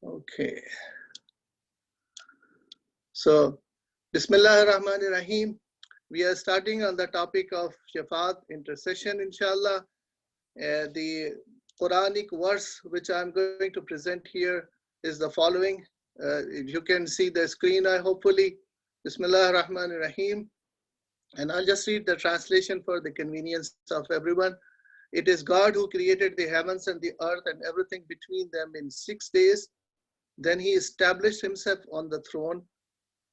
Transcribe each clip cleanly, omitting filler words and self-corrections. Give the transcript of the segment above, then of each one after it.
Okay. So, Bismillah ar-Rahman ar-Rahim. We are starting on the topic of Shafa'at, intercession, inshallah. The Quranic verse which I'm going to present here is the following. You can see the screen, hopefully. Bismillah ar-Rahman ar-Rahim. And I'll just read the translation for the convenience of everyone. It is God who created the heavens and the earth and everything between them in 6 days. Then he established himself on the throne.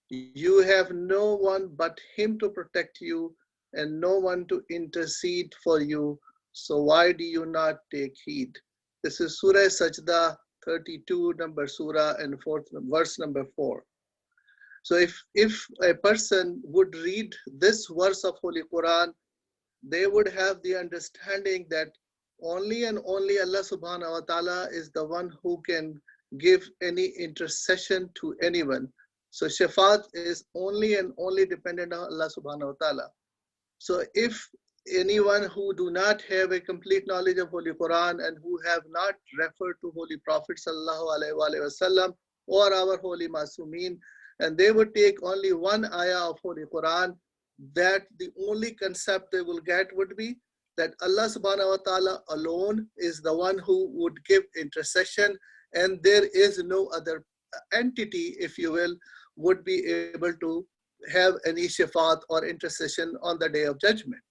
You have no one but him to protect you and no one to intercede for you. So why do you not take heed? This is Surah Sajda 32, number Surah, and verse number 4. So if a person would read this verse of Holy Quran, they would have the understanding that only and only Allah subhanahu wa ta'ala is the one who can give any intercession to anyone. So Shafa'at is only and only dependent on Allah subhanahu wa ta'ala. So if anyone who do not have a complete knowledge of Holy Quran and who have not referred to Holy Prophet sallallahu alaihi wasallam or our Holy Masumeen, and they would take only one ayah of Holy Quran, that the only concept they will get would be that Allah subhanahu wa ta'ala alone is the one who would give intercession, and there is no other entity, if you will, would be able to have any shafa'at or intercession on the day of judgment.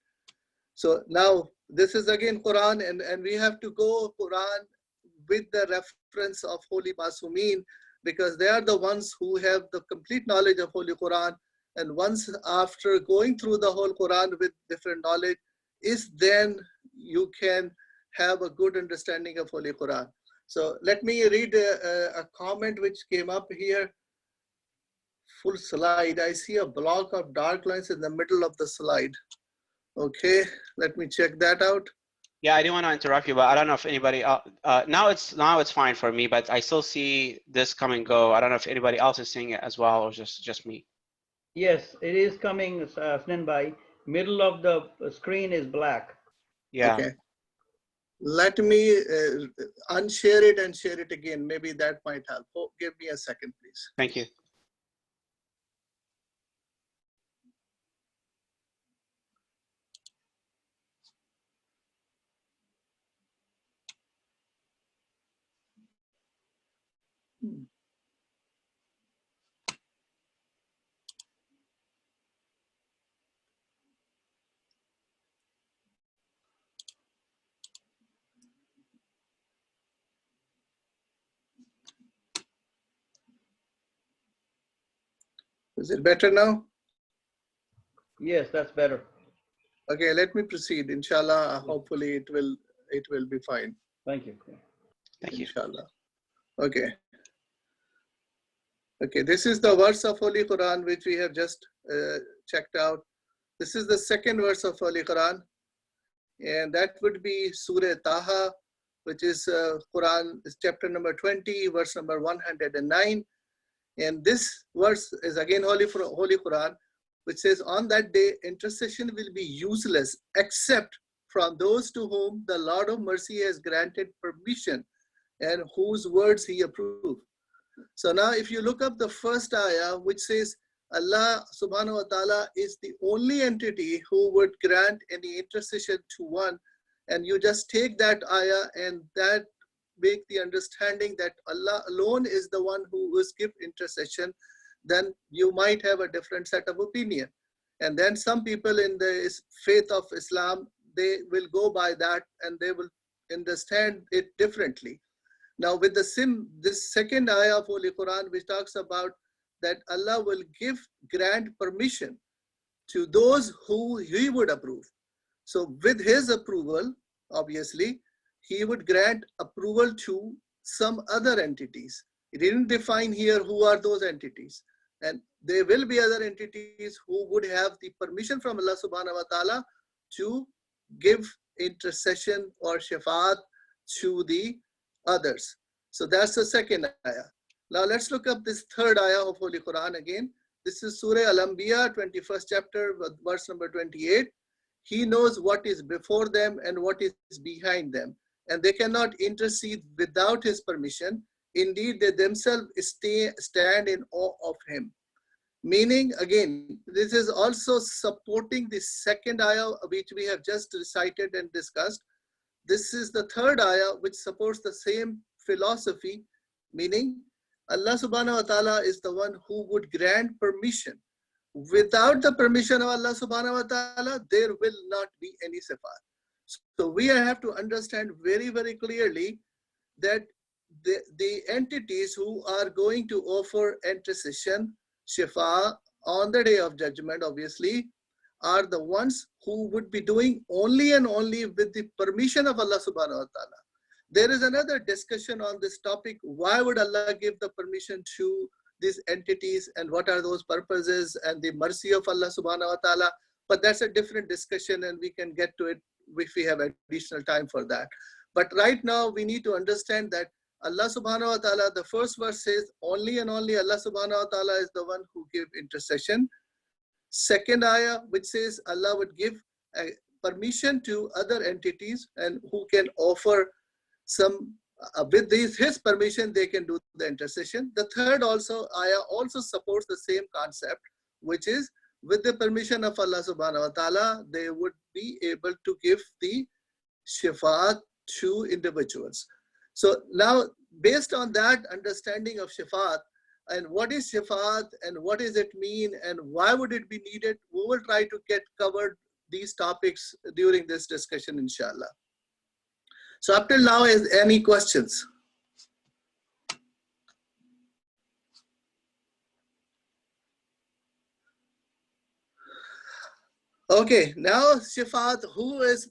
So now this is again Quran, and we have to go Quran with the reference of Holy Masumeen, because they are the ones who have the complete knowledge of Holy Quran. And once after going through the whole Quran with different knowledge, is then you can have a good understanding of Holy Quran. So let me read a comment which came up here. Full slide. I see a block of dark lines in the middle of the slide. Okay, let me check that out. Yeah, I didn't want to interrupt you, but I don't know if anybody else, now it's fine for me, but I still see this come and go. I don't know if anybody else is seeing it as well, or just me. Yes, it is coming, Snen Bhai. Middle of the screen is black. Yeah. Okay. Let me unshare it and share it again. Maybe that might help. Oh, give me a second, please. Thank you. Is it better now? Yes, that's better. Okay, let me proceed. Inshallah, hopefully it will be fine. Thank you. Thank you. Inshallah. Okay. Okay, this is the verse of Holy Quran which we have just checked out. This is the second verse of Holy Quran, and that would be Surah Taha, which is Quran, is chapter number 20, verse number 109. And this verse is again Holy Quran, which says, on that day, intercession will be useless except from those to whom the Lord of mercy has granted permission and whose words he approved. So now if you look up the first ayah, which says Allah subhanahu wa ta'ala is the only entity who would grant any intercession to one, and you just take that ayah and that make the understanding that Allah alone is the one who will give intercession, then you might have a different set of opinion. And then some people in the faith of Islam, they will go by that and they will understand it differently. Now with this second ayah of Holy Quran, which talks about that Allah will grant permission to those who he would approve. So with his approval, obviously, he would grant approval to some other entities. He didn't define here who are those entities. And there will be other entities who would have the permission from Allah subhanahu wa ta'ala to give intercession or shafa'at to the others. So that's the second ayah. Now let's look up this third ayah of Holy Quran again. This is Surah Al-Anbiya, 21st chapter, verse number 28. He knows what is before them and what is behind them, and they cannot intercede without his permission, indeed they themselves stand in awe of him. Meaning, again, this is also supporting the second ayah which we have just recited and discussed. This is the third ayah which supports the same philosophy, meaning Allah subhanahu wa ta'ala is the one who would grant permission. Without the permission of Allah subhanahu wa ta'ala, there will not be any shafa'at. So we have to understand very, very clearly that the entities who are going to offer intercession, Shafa, on the day of judgment, obviously, are the ones who would be doing only and only with the permission of Allah subhanahu wa ta'ala. There is another discussion on this topic. Why would Allah give the permission to these entities and what are those purposes and the mercy of Allah subhanahu wa ta'ala? But that's a different discussion and we can get to it if we have additional time for that. But right now we need to understand that Allah subhanahu wa ta'ala, the first verse says only and only Allah subhanahu wa ta'ala is the one who gives intercession. Second ayah which says Allah would give permission to other entities and who can offer some, with his permission they can do the intercession. The third also ayah also supports the same concept, which is with the permission of Allah subhanahu wa ta'ala, they would be able to give the shafa'at to individuals. So now, based on that understanding of shafa'at and what is shafa'at and what does it mean and why would it be needed, we will try to get covered these topics during this discussion, inshallah. So up till now, is any questions? Okay, now shafa'at, who is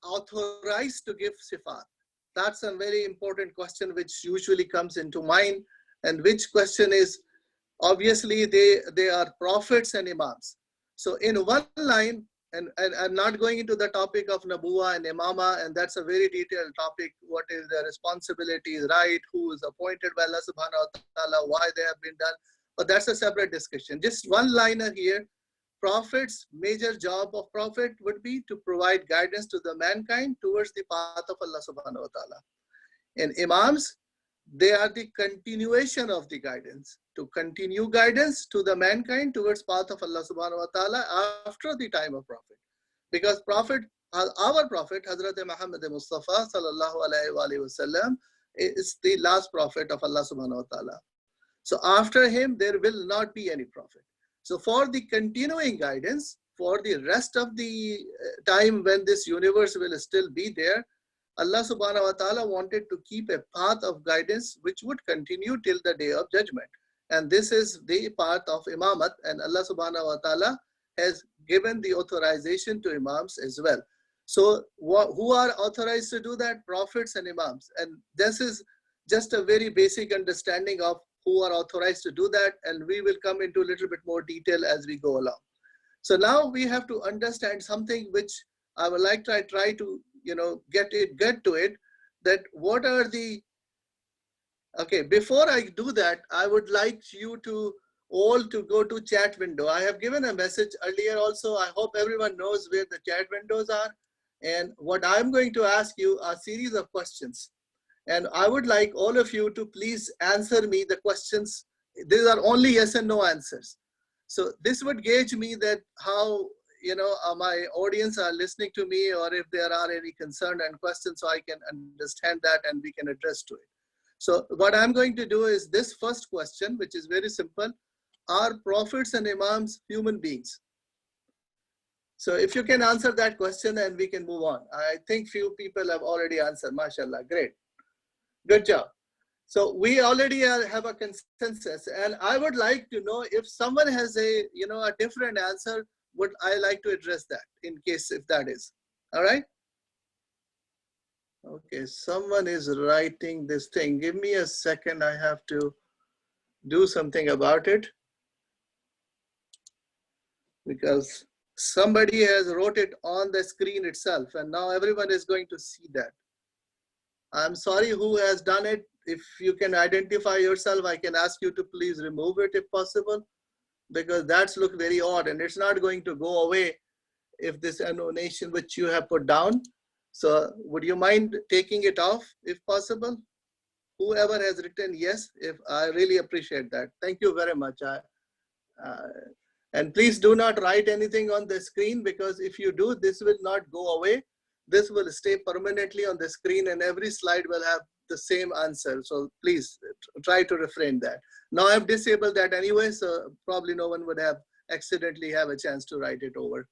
authorized to give shafa'at? That's a very important question which usually comes into mind, and which question is, obviously they are prophets and imams. So in one line, and I'm not going into the topic of Nabuwa and Imama, and that's a very detailed topic, what is their responsibilities, right, who is appointed by Allah subhanahu wa ta'ala, why they have been done, but that's a separate discussion. Just one liner here. Prophets, major job of prophet would be to provide guidance to the mankind towards the path of Allah subhanahu wa ta'ala. And imams, they are the continuation of the guidance, to continue guidance to the mankind towards path of Allah subhanahu wa ta'ala after the time of prophet. Because prophet, our prophet, Hazrat Muhammad Mustafa sallallahu alayhi wa sallam, is the last prophet of Allah subhanahu wa ta'ala. So after him, there will not be any prophet. So for the continuing guidance, for the rest of the time when this universe will still be there, Allah subhanahu wa ta'ala wanted to keep a path of guidance which would continue till the day of judgment. And this is the path of imamat, and Allah subhanahu wa ta'ala has given the authorization to imams as well. So who are authorized to do that? Prophets and imams. And this is just a very basic understanding of who are authorized to do that, and we will come into a little bit more detail as we go along. So now we have to understand something which I would like to try to get to it, that what are the, okay, before I do that, I would like you to all to go to chat window. I have given a message earlier also. I hope everyone knows where the chat windows are, and what I'm going to ask you are a series of questions. And I would like all of you to please answer me the questions. These are only yes and no answers. So this would gauge me that how, my audience are listening to me, or if there are any concern and questions, so I can understand that and we can address to it. So what I'm going to do is this first question, which is very simple. Are prophets and imams human beings? So if you can answer that question, and we can move on. I think few people have already answered, mashallah, great. Good job. So we already have a consensus, and I would like to know if someone has a different answer, would I like to address that in case if that is. All right. Okay, someone is writing this thing. Give me a second. I have to do something about it because somebody has wrote it on the screen itself, and now everyone is going to see that. I'm sorry who has done it. If you can identify yourself, I can ask you to please remove it if possible, because that's look very odd and it's not going to go away if this annotation which you have put down. So would you mind taking it off if possible? Whoever has written yes, if I really appreciate that. Thank you very much. And please do not write anything on the screen, because if you do, this will not go away. This will stay permanently on the screen and every slide will have the same answer. So please try to refrain that. Now I've disabled that anyway, so probably no one would have accidentally have a chance to write it over.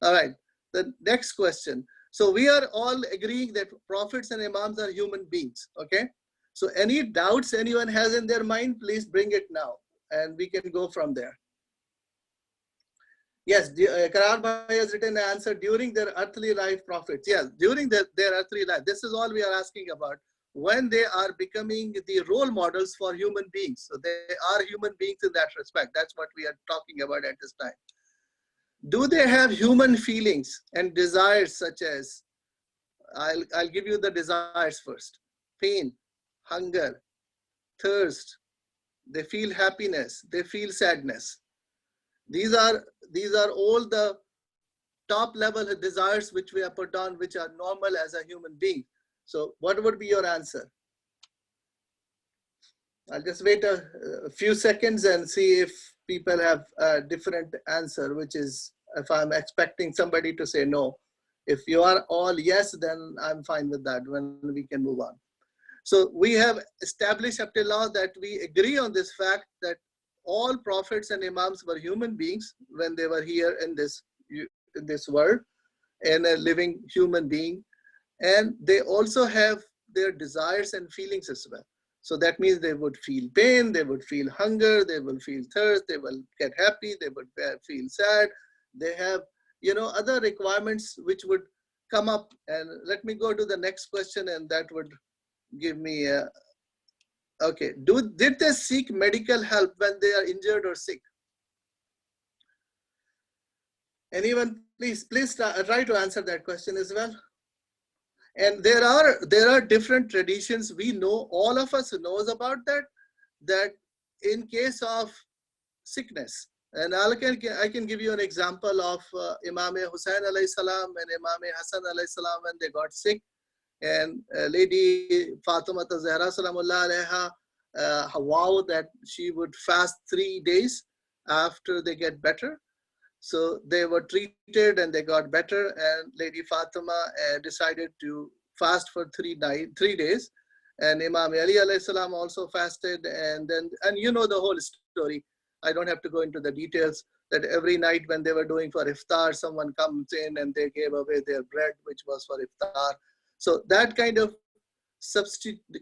All right, the next question. So we are all agreeing that prophets and imams are human beings, okay? So any doubts anyone has in their mind, please bring it now and we can go from there. Yes, Karar Bhai has written the answer, during their earthly life, prophets. Yes, during their earthly life. This is all we are asking about. When they are becoming the role models for human beings. So they are human beings in that respect. That's what we are talking about at this time. Do they have human feelings and desires, such as, I'll give you the desires first. Pain, hunger, thirst. They feel happiness. They feel sadness. These are all the top level desires which we have put on, which are normal as a human being. So what would be your answer? I'll just wait a few seconds and see if people have a different answer, which is, if I'm expecting somebody to say no. If you are all yes, then I'm fine with that, when we can move on. So we have established up till now that we agree on this fact that all prophets and imams were human beings when they were here in this world, and a living human being. And they also have their desires and feelings as well. So that means they would feel pain, they would feel hunger, they will feel thirst, they will get happy, they would feel sad. They have, other requirements which would come up. And let me go to the next question, and that would give me a, okay. Did they seek medical help when they are injured or sick? Anyone, please try to answer that question as well. And there are different traditions. We know, all of us knows about that in case of sickness. And I can give you an example of Imam Hussain alayhi salam and Imam Hassan alayhi salam when they got sick. And Lady Fatima Zahra salamullah alayha vowed that she would fast 3 days after they get better. So they were treated and they got better, and Lady Fatima decided to fast for 3 days. And Imam Ali alayhi salam also fasted, and you know the whole story. I don't have to go into the details, that every night when they were doing for iftar, someone comes in and they gave away their bread, which was for iftar. So that kind of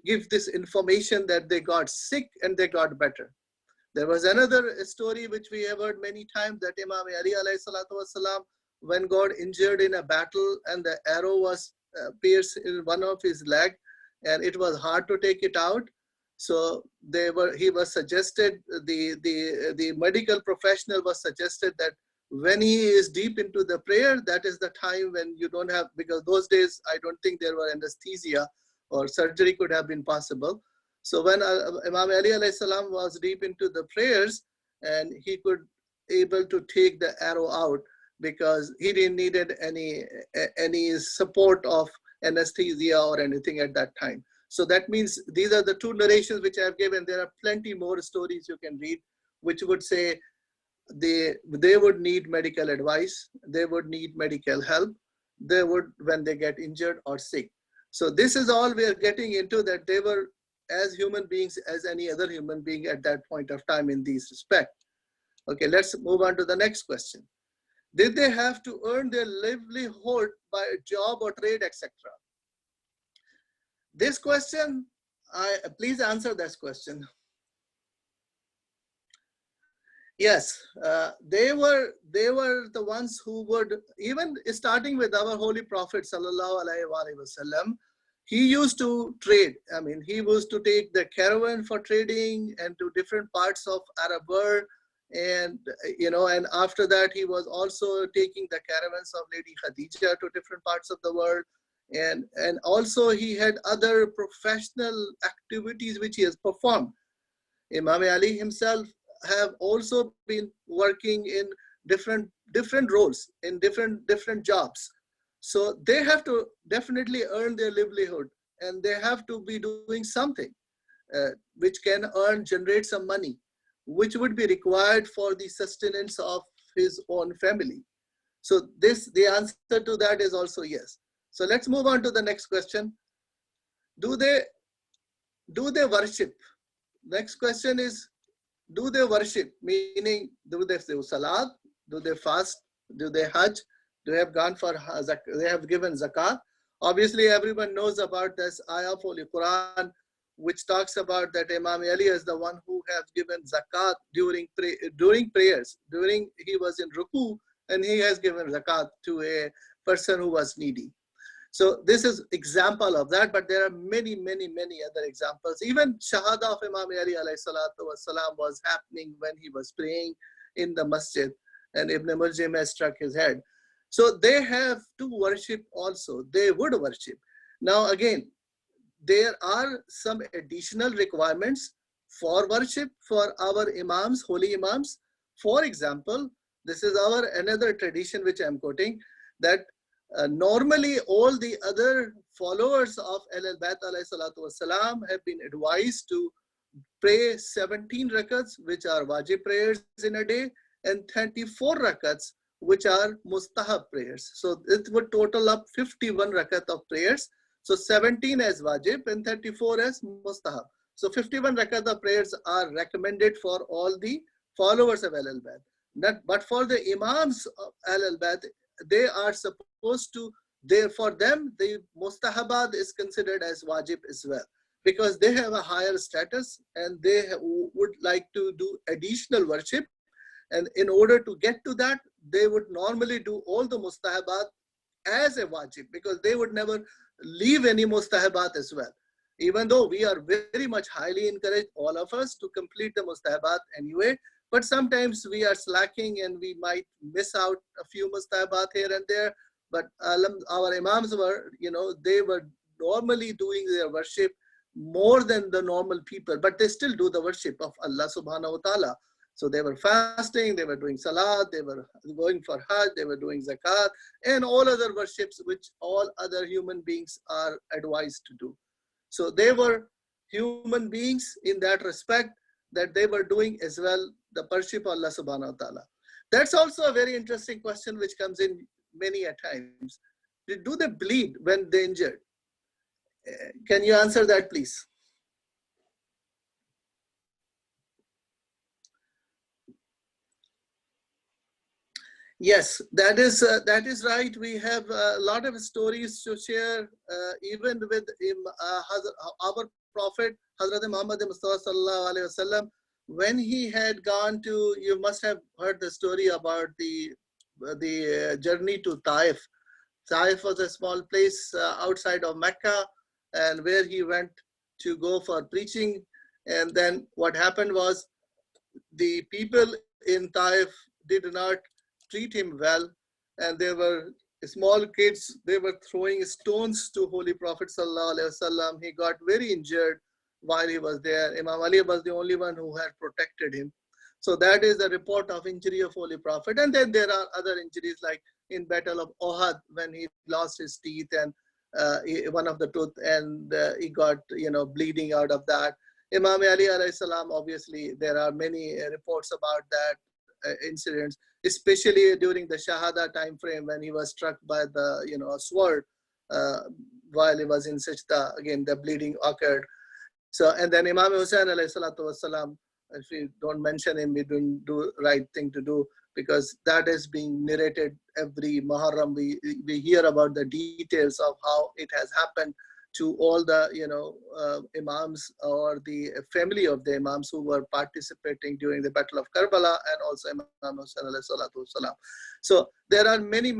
give this information that they got sick and they got better. There was another story which we have heard many times, that Imam Ali alayhi salatu wasalam, when got injured in a battle and the arrow was pierced in one of his leg, and it was hard to take it out. So he was suggested, the medical professional was suggested that when he is deep into the prayer, that is the time when you don't have, because those days I don't think there were anesthesia or surgery could have been possible. So when Imam Ali alayhi salam was deep into the prayers, and he could able to take the arrow out, because he didn't needed any support of anesthesia or anything at that time. So that means these are the 2 narrations which I have given. There are plenty more stories you can read, which would say they would need medical advice, they would need medical help, they would when they get injured or sick. So this is all we are getting into, that they were as human beings as any other human being at that point of time in these respect. Okay, let's move on to the next question. Did they have to earn their livelihood by a job or trade, etc.? This question, please answer this question. Yes, they were the ones who would, even starting with our Holy Prophet sallallahu alaihi wasallam, he used to trade. I mean, he used to take the caravan for trading and to different parts of Arab world. And, and after that, he was also taking the caravans of Lady Khadija to different parts of the world. And also he had other professional activities which he has performed. Imam Ali himself have also been working in different roles, in different jobs. So they have to definitely earn their livelihood, and they have to be doing something. which can generate some money, which would be required for the sustenance of his own family. So the answer to that is also yes. So let's move on to the next question. Do they worship? Next question is, do they worship? Meaning, do they do salat? Do they fast? Do they hajj? Do they have gone for they have given zakat? Obviously, everyone knows about this ayah of Holy Quran, which talks about that Imam Ali is the one who has given zakat during prayers. During he was in ruku, and he has given zakat to a person who was needy. So this is example of that, but there are many, many, many other examples. Even Shahada of Imam Ali alayhi salatu wasalam was happening when he was praying in the masjid, and Ibn Muljim has struck his head. So they have to worship also. They would worship. Now again, there are some additional requirements for worship for our imams, holy imams. For example, this is our another tradition which I am quoting, that normally all the other followers of Al-Bayt alayhi salatu wasalam have been advised to pray 17 rakats, which are wajib prayers in a day, and 34 rakats, which are mustahab prayers. So it would total up 51 rakat of prayers. So 17 as wajib and 34 as mustahab. So 51 rakat of prayers are recommended for all the followers of Al-Bayt. But for the imams of Al-Bayt, they are supposed to, for them, the mustahabat is considered as wajib as well, because they have a higher status and they would like to do additional worship. And in order to get to that, they would normally do all the mustahabat as a wajib, because they would never leave any mustahabat as well. Even though we are very much highly encouraged, all of us, to complete the mustahabat anyway, but sometimes we are slacking and we might miss out a few mustahabat here and there. But our imams were, they were normally doing their worship more than the normal people, but they still do the worship of Allah subhanahu wa ta'ala. So they were fasting, they were doing salat, they were going for hajj, they were doing zakat, and all other worships which all other human beings are advised to do. So they were human beings in that respect, that they were doing as well the worship of Allah subhanahu wa ta'ala. That's also a very interesting question which comes in many a times. Do they bleed when they injured? Can you answer that, please? Yes, that is right. We have a lot of stories to share, even with our Prophet Hazrat Muhammad Mustafa sallallahu alaihi wasallam. When he had gone to, you must have heard the story about the journey to Taif. Taif was a small place outside of Mecca, and where he went to go for preaching. And then what happened was, the people in Taif did not treat him well, and they were small kids. They were throwing stones to Holy Prophet sallallahu alaihi wasallam. He got very injured while he was there. Imam Ali was the only one who had protected him. So that is the report of injury of Holy Prophet. And then there are other injuries, like in Battle of Ohad, when he lost his teeth and one of the tooth, and he got bleeding out of that. Imam Ali alayhi salam, obviously there are many reports about that incidents, especially during the Shahada time frame, when he was struck by the sword while he was in sajda. Again, the bleeding occurred. So, and then Imam Hussain alayhi salatu wasalam, if we don't mention him, we don't do right thing to do, because that is being narrated every Muharram. We hear about the details of how it has happened to all the imams or the family of the imams who were participating during the Battle of Karbala, and also Imam Hussain alayhi salatu wasalam. So there are many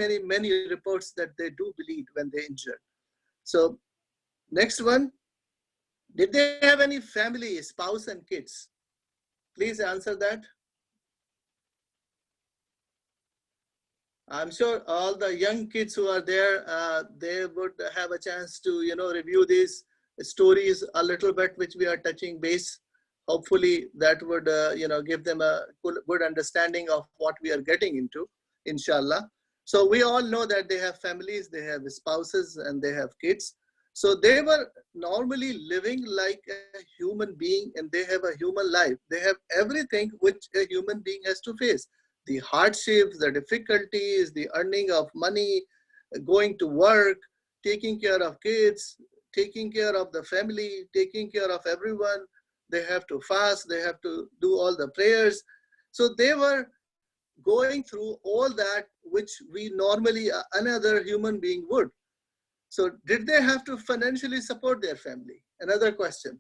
reports that they do bleed when they injured. So next one, did they have any family, spouse and kids? Please answer that. I'm sure all the young kids who are there, they would have a chance to, review these stories a little bit, which we are touching base. Hopefully that would, give them a good understanding of what we are getting into, inshallah. So we all know that they have families, they have spouses, and they have kids. So they were normally living like a human being, and they have a human life. They have everything which a human being has to face. The hardships, the difficulties, the earning of money, going to work, taking care of kids, taking care of the family, taking care of everyone. They have to fast, they have to do all the prayers. So they were going through all that which we normally another human being would. So did they have to financially support their family? Another question.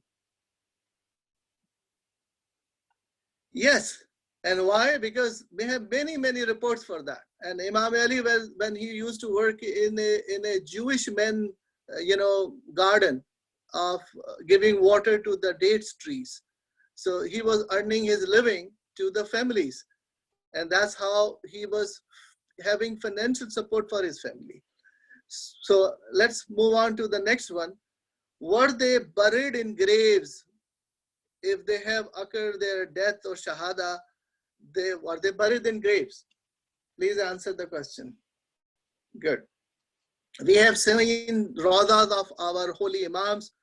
Yes. And why? Because we have many reports for that. And Imam Ali, when he used to work in a Jewish men, garden of giving water to the dates trees. So he was earning his living to the families. And that's how he was having financial support for his family. So let's move on to the next one. Were they buried in graves? If they have occurred their death or shahada, were they buried in graves? Please answer the question. Good. We have seen rawdas of our holy imams,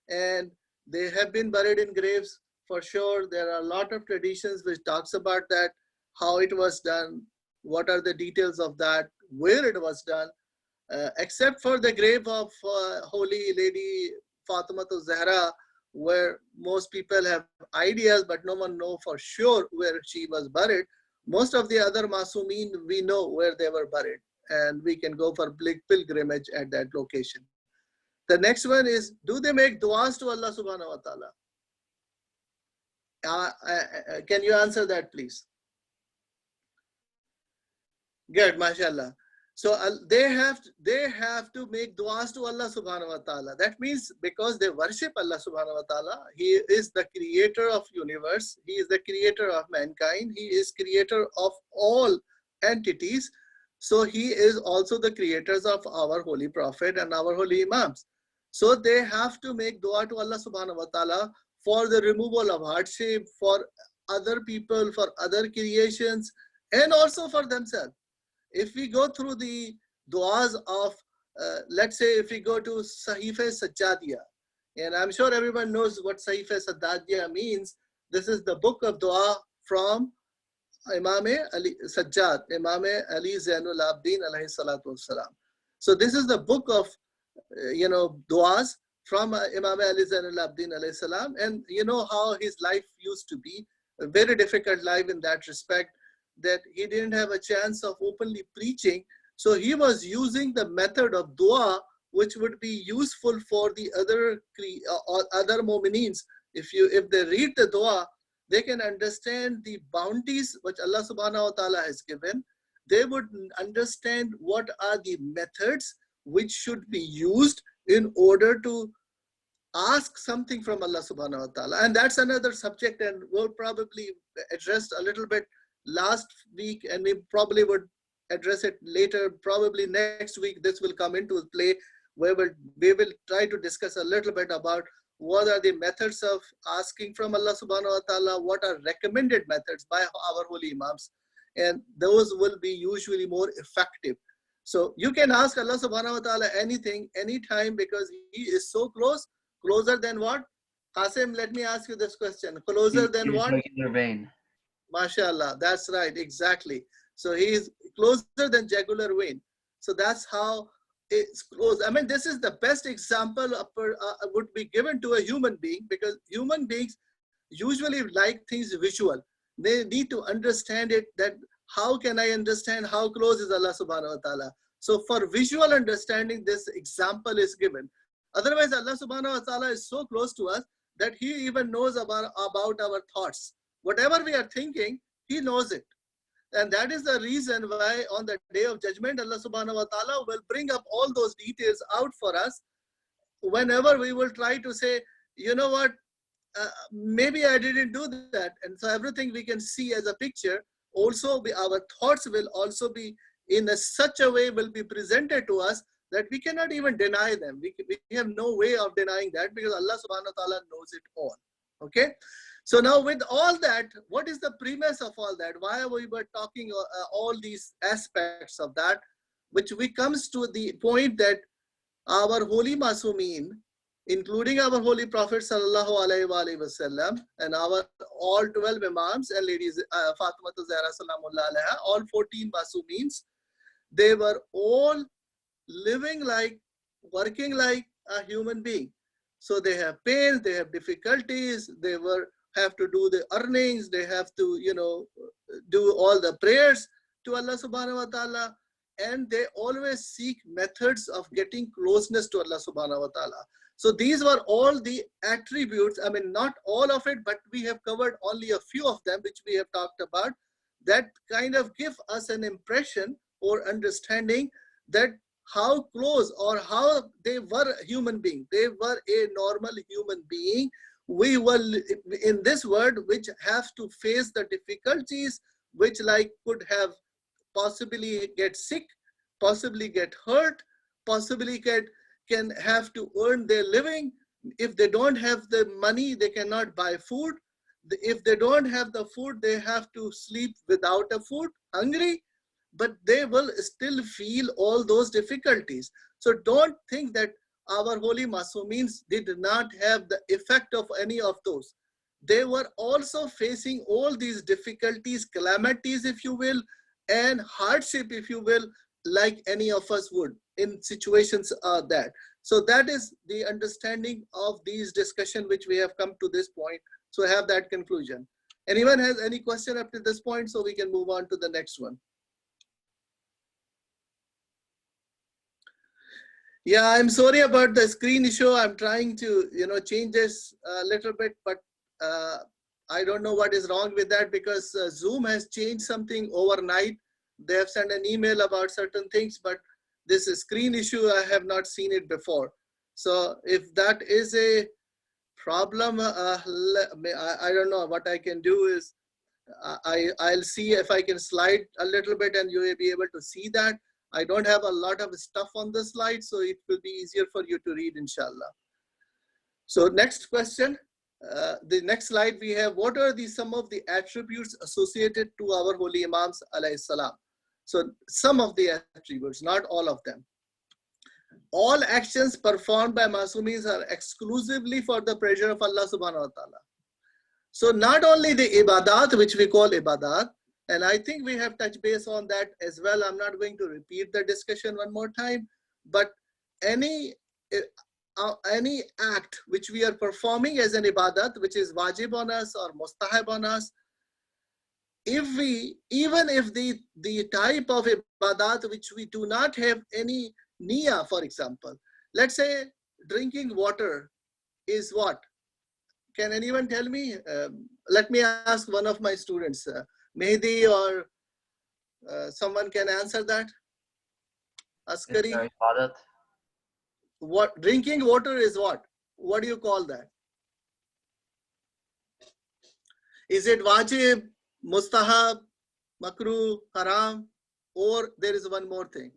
and they have been buried in graves for sure. There are a lot of traditions which talks about that, how it was done, what are the details of that, where it was done. Except for the grave of Holy Lady Fatima Zahra, where most people have ideas, but no one knows for sure where she was buried. Most of the other Masumeen, we know where they were buried, and we can go for pilgrimage at that location. The next one is, do they make du'as to Allah subhanahu wa ta'ala? Can you answer that, please? Good, mashallah. So they have to make du'as to Allah subhanahu wa ta'ala. That means because they worship Allah subhanahu wa ta'ala, He is the creator of universe, He is the creator of mankind, He is creator of all entities. So He is also the creators of our holy prophet and our holy imams. So they have to make dua to Allah subhanahu wa ta'ala for the removal of hardship, for other people, for other creations, and also for themselves. If we go through the du'as of, let's say if we go to Sahifa Sajjadiya, and I'm sure everyone knows what Sahifa Sajjadiya means. This is the book of dua from Imam Ali Sajjad, Imam Ali Zainul Abdin alayhi salatu wassalam. So this is the book of, du'as from Imam Ali Zainul Abdin alayhi salam, and you know how his life used to be, a very difficult life in that respect, that he didn't have a chance of openly preaching. So he was using the method of dua, which would be useful for the other mu'minins. If they read the dua, they can understand the bounties which Allah subhanahu wa ta'ala has given. They would understand what are the methods which should be used in order to ask something from Allah subhanahu wa ta'ala. And that's another subject, and we'll probably address a little bit last week, and we probably would address it later. Probably next week this will come into play, where we will try to discuss a little bit about what are the methods of asking from Allah subhanahu wa ta'ala, what are recommended methods by our holy imams, and those will be usually more effective. So you can ask Allah subhanahu wa ta'ala anything, anytime, because He is so closer than what? Qasim, let me ask you this question. Closer than what? Jugular vein. MashaAllah, that's right, exactly. So He is closer than jugular vein. So that's how it's close. I mean, this is the best example would be given to a human being, because human beings usually like things visual. They need to understand it, that how can I understand how close is Allah subhanahu wa ta'ala. So for visual understanding, this example is given. Otherwise, Allah subhanahu wa ta'ala is so close to us that He even knows about our thoughts. Whatever we are thinking, He knows it. And that is the reason why on the day of judgment, Allah subhanahu wa ta'ala will bring up all those details out for us. Whenever we will try to say, you know what, maybe I didn't do that. And so everything we can see as a picture, also our thoughts will also be in such a way will be presented to us that we cannot even deny them. We have no way of denying that, because Allah subhanahu wa ta'ala knows it all. Okay. So now with all that, what is the premise of all that? Why we were talking all these aspects of that, which we comes to the point that our holy Masumeen, including our holy Prophet sallallahu alaihi wasallam and our all 12 Imams and ladies, Fatima Zahra salamullah alaiha, all 14 Masumeens, they were all living like, working like a human being. So they have pains, they have difficulties, they have to do the earnings, they have to, do all the prayers to Allah subhanahu wa ta'ala, and they always seek methods of getting closeness to Allah subhanahu wa ta'ala. So these were all the attributes, I mean, not all of it, but we have covered only a few of them, which we have talked about, that kind of give us an impression or understanding that how close or how they were human being. They were a normal human being. We were in this world, which have to face the difficulties, which like could have possibly get sick, possibly get hurt, possibly can have to earn their living. If they don't have the money, they cannot buy food. If they don't have the food, they have to sleep without a food, hungry, but they will still feel all those difficulties. So don't think that our holy Masumeens did not have the effect of any of those. They were also facing all these difficulties, calamities, if you will, and hardship, if you will, like any of us would in situations that. So that is the understanding of these discussion which we have come to this point. So have that conclusion. Anyone has any question up to this point, so we can move on to the next one. Yeah, I'm sorry about the screen issue. I'm trying to, change this a little bit, but I don't know what is wrong with that, because Zoom has changed something overnight. They have sent an email about certain things, but this screen issue, I have not seen it before. So if that is a problem, I don't know. What I can do is I'll see if I can slide a little bit and you will be able to see that. I don't have a lot of stuff on the slide, so it will be easier for you to read, inshallah. So next question, the next slide we have, what are some of the attributes associated to our holy Imams alayhi salam? So some of the attributes, not all of them. All actions performed by Masumeens are exclusively for the pleasure of Allah subhanahu wa ta'ala. So not only the ibadat, which we call ibadat, and I think we have touched base on that as well. I'm not going to repeat the discussion one more time, but any act which we are performing as an ibadat, which is wajib on us or mustahab on us, even if the type of ibadat which we do not have any niyyah, for example, let's say drinking water is what? Can anyone tell me? Let me ask one of my students, Mehdi, or someone can answer that. Askari. What drinking water is what? What do you call that? Is it wajib, mustahab, makruh, haram, or there is one more thing?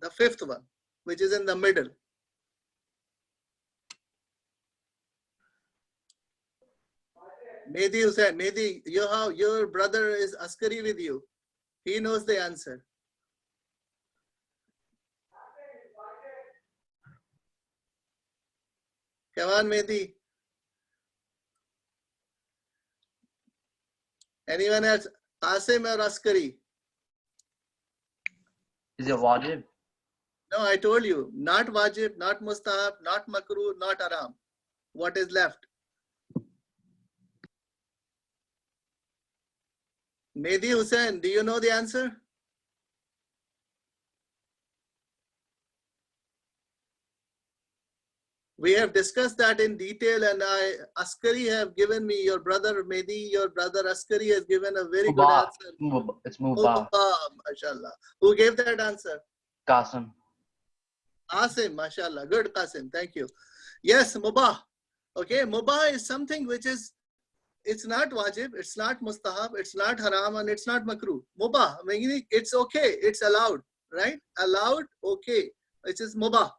The fifth one, which is in the middle. Mehdi Hussain, Mehdi, your brother is Askari with you. He knows the answer. Come on, Mehdi. Anyone else? Asim or Askari? Is it wajib? No, I told you, not wajib, not mustahab, not makruh, not haram. What is left? Mehdi Hussain, do you know the answer? We have discussed that in detail, and Askari have given me, your brother Mehdi, your brother Askari has given a very good answer. It's mubah. Mashallah. Who gave that answer? Qasim. Qasim, mashallah. Good, Qasim. Thank you. Yes, mubah. Okay, mubah is something which is, it's not wajib, it's not mustahab, it's not haram, and it's not makruh. Mubah, meaning it's okay, it's allowed, right? Allowed, okay. It is mubah.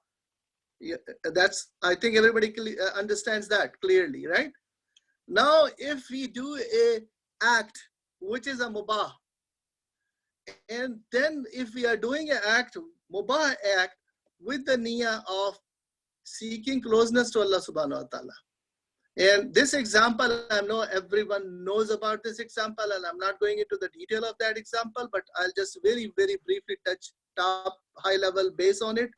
Yeah, that's, I think everybody understands that clearly, right? Now, if we do a act which is a mubah, and then if we are doing an act mubah act with the niyyah of seeking closeness to Allah subhanahu wa ta'ala. And this example, I know everyone knows about this example, and I'm not going into the detail of that example, but I'll just very, very briefly touch top high level base on it,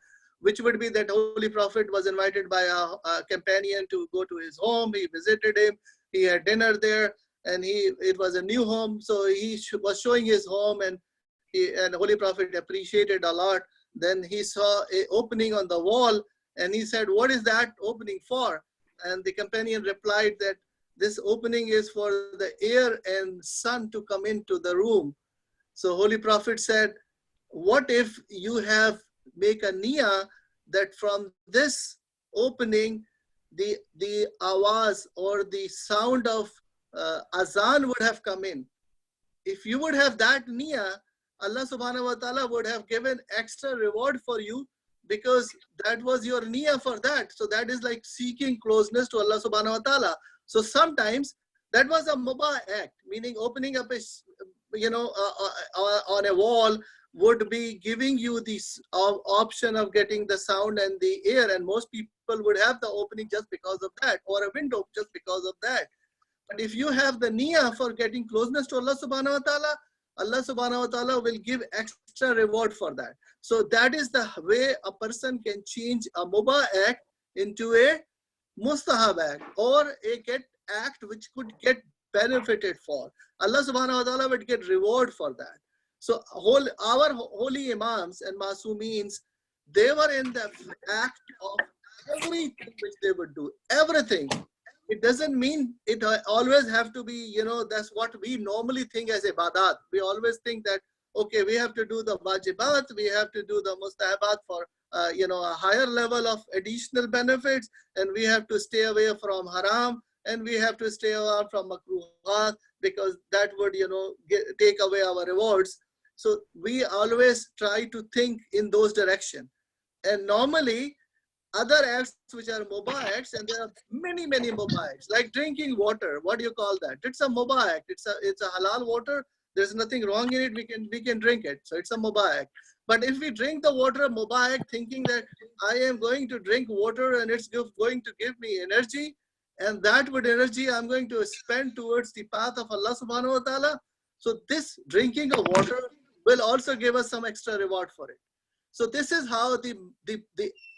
which would be that Holy Prophet was invited by a companion to go to his home. He visited him, he had dinner there, and it was a new home. So he was showing his home, and Holy Prophet appreciated a lot. Then he saw an opening on the wall, and he said, "What is that opening for?" And the companion replied that this opening is for the air and sun to come into the room. So Holy Prophet said, what if you make a niyyah that from this opening, the awaz or the sound of azan would have come in. If you would have that niyyah, Allah subhanahu wa ta'ala would have given extra reward for you, because that was your niyyah for that. So that is like seeking closeness to Allah subhanahu wa ta'ala. So sometimes that was a mubah act, meaning opening up a, on a wall would be giving you this option of getting the sound and the air, and most people would have the opening just because of that, or a window just because of that. But if you have the niyyah for getting closeness to Allah subhanahu wa ta'ala, Allah subhanahu wa ta'ala will give extra reward for that. So that is the way a person can change a mubah act into a mustahab act, or a act which could get benefited for. Allah subhanahu wa ta'ala would get reward for that. So our holy imams and masumeens, they were in the act of everything which they would do, everything. It doesn't mean it always have to be, that's what we normally think as ibadat. We always think that, okay, we have to do the wajibat, we have to do the mustahabat for, a higher level of additional benefits, and we have to stay away from haram, and we have to stay away from makruhat, because that would, take away our rewards. So we always try to think in those directions. And normally, other acts which are mubah acts, and there are many mubah acts, like drinking water. What do you call that? It's a mubah act. It's a halal water. There's nothing wrong in it. We can drink it. So it's a mubah act. But if we drink the water mubah act, thinking that I am going to drink water and it's going to give me energy, and that would energy I'm going to spend towards the path of Allah subhanahu wa ta'ala. So this drinking of water will also give us some extra reward for it. So this is how the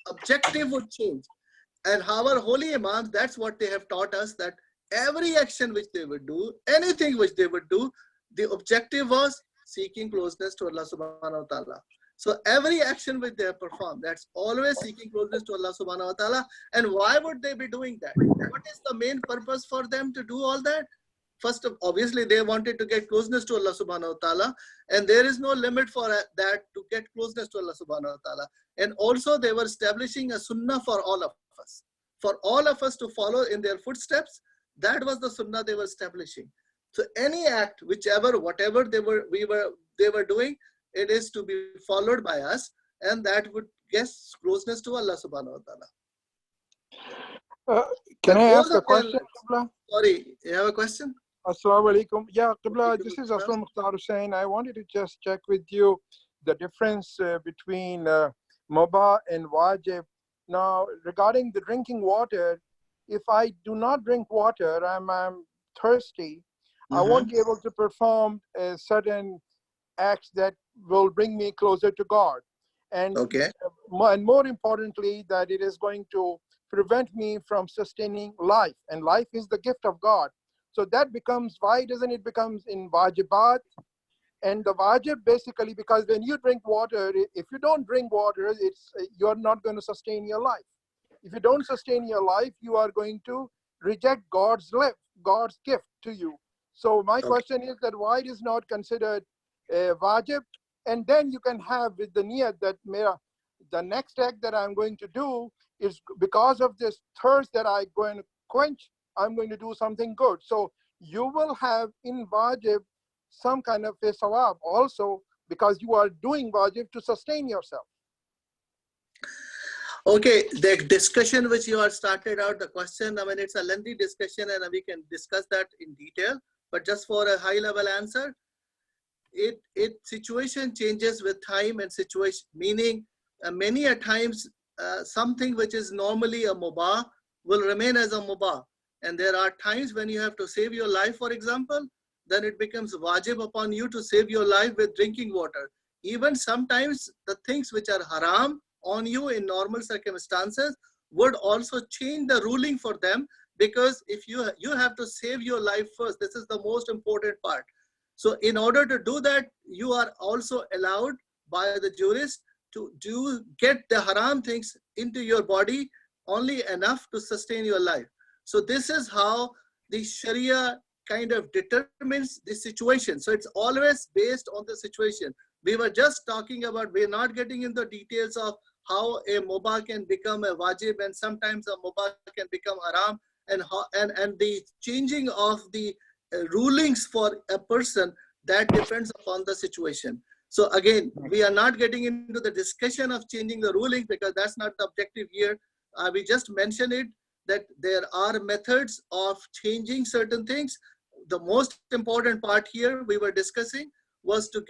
objective would change. And our holy imams, that's what they have taught us, that every action which they would do, anything which they would do, the objective was seeking closeness to Allah subhanahu wa ta'ala. So every action which they perform, that's always seeking closeness to Allah subhanahu wa ta'ala. And why would they be doing that? What is the main purpose for them to do all that? First, obviously, they wanted to get closeness to Allah subhanahu wa ta'ala, and there is no limit for that to get closeness to Allah subhanahu wa ta'ala. And also, they were establishing a sunnah for all of us. For all of us to follow in their footsteps, that was the sunnah they were establishing. So any act, whatever they were doing, it is to be followed by us, and that would get closeness to Allah subhanahu wa ta'ala. Can I ask a question, Qibla? Sorry, you have a question? Assalamu alaikum. Yeah, Qibla, this is Aslam Mukhtar Hussain. I wanted to just check with you the difference between mubah and wajib. Now, regarding the drinking water, if I do not drink water, I'm thirsty, I won't be able to perform certain acts that will bring me closer to God. And, and more importantly, that it is going to prevent me from sustaining life. And life is the gift of God. So that becomes, why doesn't it becomes in wajibat? And the wajib basically, because when you drink water, if you don't drink water, you're not going to sustain your life. If you don't sustain your life, you are going to reject God's gift to you. So my question is that why it is not considered wajib? And then you can have with the niyat that the next act that I'm going to do is because of this thirst that I'm going to quench, I'm going to do something good. So you will have in wajib some kind of a sawab also, because you are doing wajib to sustain yourself. Okay, the discussion which you have started out, the question, I mean, it's a lengthy discussion and we can discuss that in detail, but just for a high level answer, it situation changes with time and situation, meaning many a times something which is normally a mubah will remain as a mubah. And there are times when you have to save your life, for example, then it becomes wajib upon you to save your life with drinking water. Even sometimes the things which are haram on you in normal circumstances would also change the ruling for them, because if you have to save your life first. This is the most important part. So in order to do that, you are also allowed by the jurist to get the haram things into your body only enough to sustain your life. So this is how the Sharia kind of determines the situation. So it's always based on the situation. We were just talking about, we're not getting into details of how a mubah can become a wajib, and sometimes a mubah can become haram, and the changing of the rulings for a person, that depends upon the situation. So again, we are not getting into the discussion of changing the rulings, because that's not the objective here. We just mentioned it, that there are methods of changing certain things. The most important part here we were discussing was to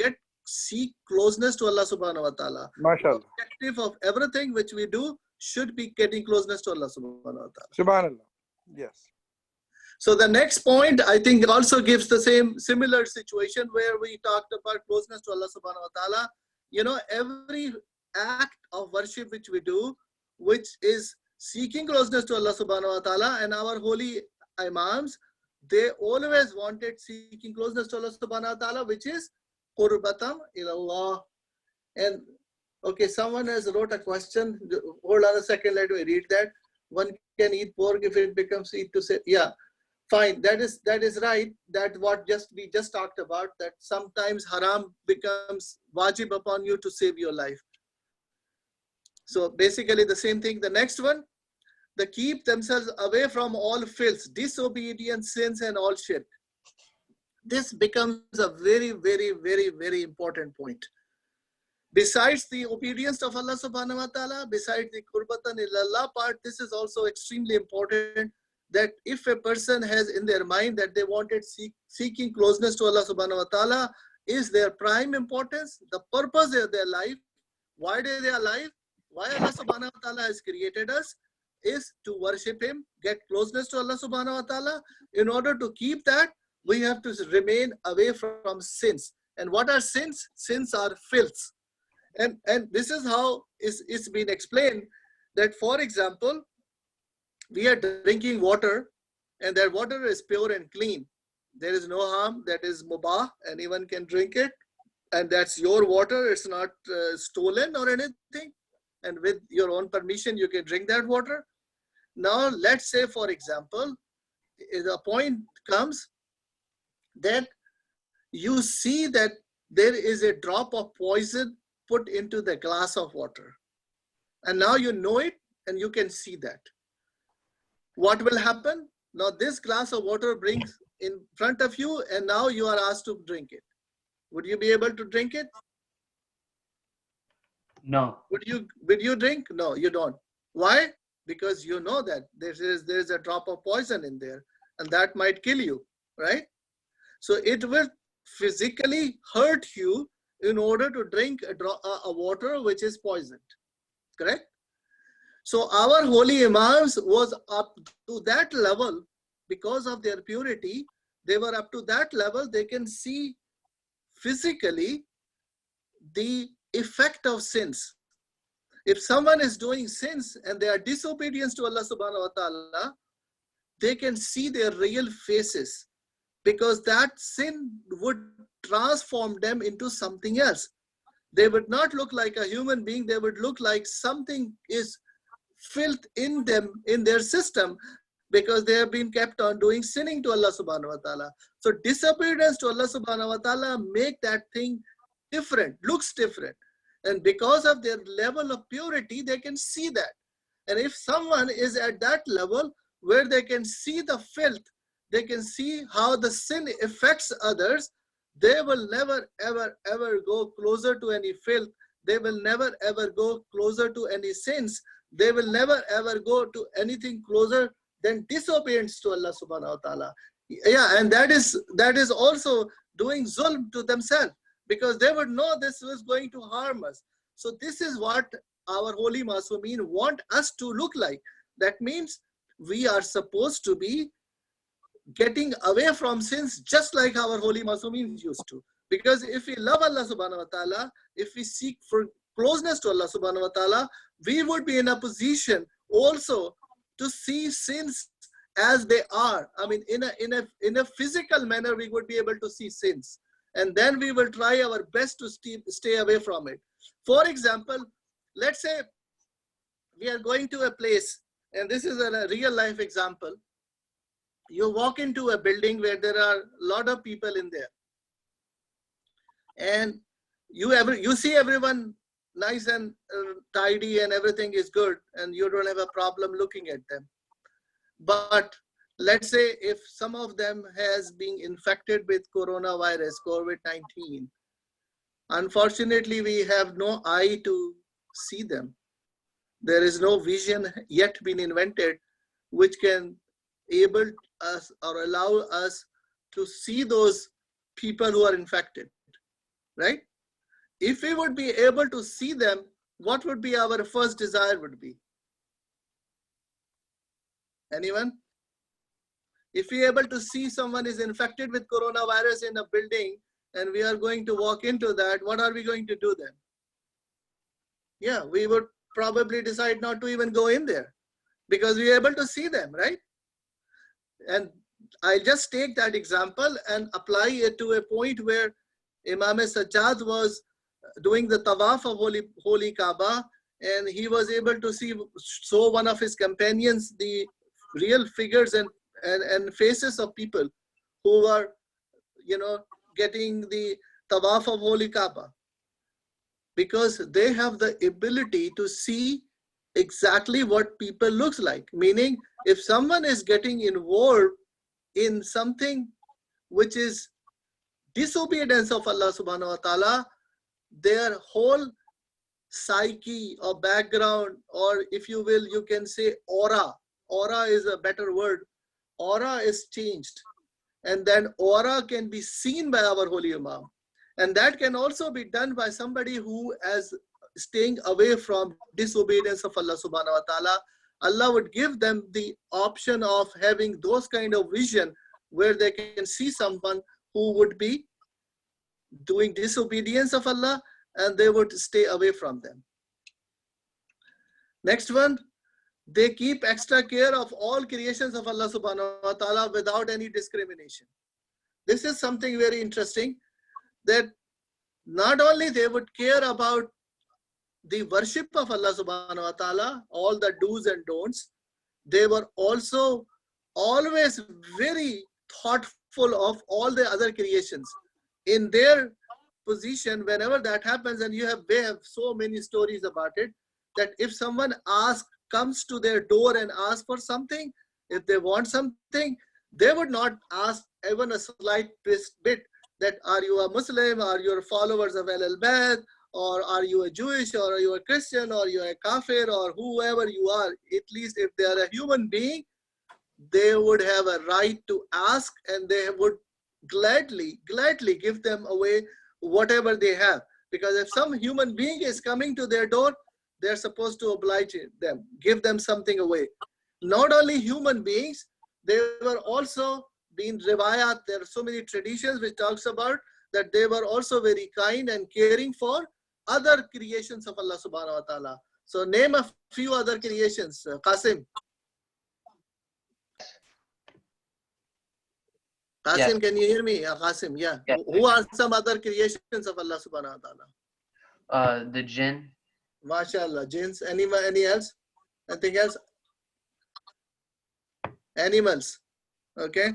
seek closeness to Allah subhanahu wa ta'ala. MashaAllah. The objective of everything which we do should be getting closeness to Allah subhanahu wa ta'ala. Subhanallah. Yes. So the next point, I think, also gives the similar situation where we talked about closeness to Allah subhanahu wa ta'ala. You know, every act of worship which we do, which is seeking closeness to Allah subhanahu wa ta'ala, and our holy imams, they always wanted seeking closeness to Allah subhanahu wa ta'ala, which is qurbatam ilallah. And okay, someone has wrote a question. Hold on a second, let me read that. One can eat pork if it becomes eat to say, yeah, fine. That is right. That what we just talked about, that sometimes haram becomes wajib upon you to save your life. So basically the same thing. The next one, they keep themselves away from all filth, disobedience, sins, and all shirk. This becomes a very, very, very, very important point. Besides the obedience of Allah subhanahu wa ta'ala, besides the qurbatan ilallah part, this is also extremely important, that if a person has in their mind that they wanted seeking closeness to Allah subhanahu wa ta'ala is their prime importance, the purpose of their life, why they are alive, why Allah subhanahu wa ta'ala has created us, is to worship Him, get closeness to Allah subhanahu wa ta'ala. In order to keep that, we have to remain away from sins. And what are sins? Sins are filth. And this is how it's been explained, that for example, we are drinking water and that water is pure and clean. There is no harm, that is mubah, anyone can drink it. And that's your water, it's not stolen or anything. And with your own permission, you can drink that water. Now, let's say, for example, the point comes that you see that there is a drop of poison put into the glass of water. And now you know it and you can see that. What will happen? Now this glass of water brings in front of you and now you are asked to drink it. Would you be able to drink it? No. Would you drink? No, you don't. Why? Because you know that there is a drop of poison in there and that might kill you, right? So it will physically hurt you in order to drink a water which is poisoned, correct? So our holy imams was up to that level because of their purity. They were up to that level, they can see physically the effect of sins. If someone is doing sins and they are disobedience to Allah subhanahu wa ta'ala, they can see their real faces, because that sin would transform them into something else. They would not look like a human being, they would look like something is filth in them, in their system, because they have been kept on doing sinning to Allah subhanahu wa ta'ala. So disobedience to Allah subhanahu wa ta'ala make that thing different, looks different. And because of their level of purity, they can see that. And if someone is at that level where they can see the filth, they can see how the sin affects others, they will never, ever, ever go closer to any filth. They will never, ever go closer to any sins. They will never, ever go to anything closer than disobedience to Allah subhanahu wa ta'ala. Yeah, and that is also doing zulm to themselves. because they would know this was going to harm us. So this is what our holy Masumin want us to look like. That means we are supposed to be getting away from sins just like our holy Masumin used to. Because if we love Allah subhanahu wa ta'ala, if we seek for closeness to Allah subhanahu wa ta'ala, we would be in a position also to see sins as they are. I mean, in a physical manner, we would be able to see sins. And then we will try our best to stay away from it. For example, let's say we are going to a place, and this is a real life example. You walk into a building where there are a lot of people in there. And you see everyone nice and tidy and everything is good, and you don't have a problem looking at them. But let's say if some of them has been infected with coronavirus, COVID-19, unfortunately, we have no eye to see them. There is no vision yet been invented which can able us or allow us to see those people who are infected, right? If we would be able to see them, what would be our first desire would be? Anyone? If we are able to see someone is infected with coronavirus in a building and we are going to walk into that, what are we going to do then? Yeah, we would probably decide not to even go in there because we are able to see them, right? And I'll just take that example and apply it to a point where Imam Sajjad was doing the tawaf of Holy Kaaba, and he was able to show one of his companions the real figures and faces of people who were, getting the tawaf of Holy Kaaba, because they have the ability to see exactly what people looks like. Meaning, if someone is getting involved in something which is disobedience of Allah subhanahu wa ta'ala, their whole psyche or background, or if you will, you can say aura is a better word, aura is changed, and then aura can be seen by our holy Imam, and that can also be done by somebody who is staying away from disobedience of Allah subhanahu wa ta'ala. Allah would give them the option of having those kind of vision where they can see someone who would be doing disobedience of Allah, and they would stay away from them. Next one, they keep extra care of all creations of Allah subhanahu wa ta'ala without any discrimination. This is something very interesting, that not only they would care about the worship of Allah subhanahu wa ta'ala, all the do's and don'ts, they were also always very thoughtful of all the other creations. In their position, whenever that happens, and they have so many stories about it, that if someone comes to their door and asks for something, if they want something, they would not ask even a slight bit that are you a Muslim, are you followers of Al-Bayt, or are you a Jewish, or are you a Christian, or you are a Kafir, or whoever you are. At least if they are a human being, they would have a right to ask, and they would gladly give them away whatever they have. Because if some human being is coming to their door, they're supposed to oblige them, give them something away. Not only human beings, they were also being riwayat. There are so many traditions which talks about that they were also very kind and caring for other creations of Allah subhanahu wa ta'ala. So name a few other creations, Qasim. Qasim, Yes. can you hear me? Qasim, yeah. Yes. Who are some other creations of Allah subhanahu wa ta'ala? The jinn. MashaAllah, jinns. Any else? Anything else? Animals. Okay.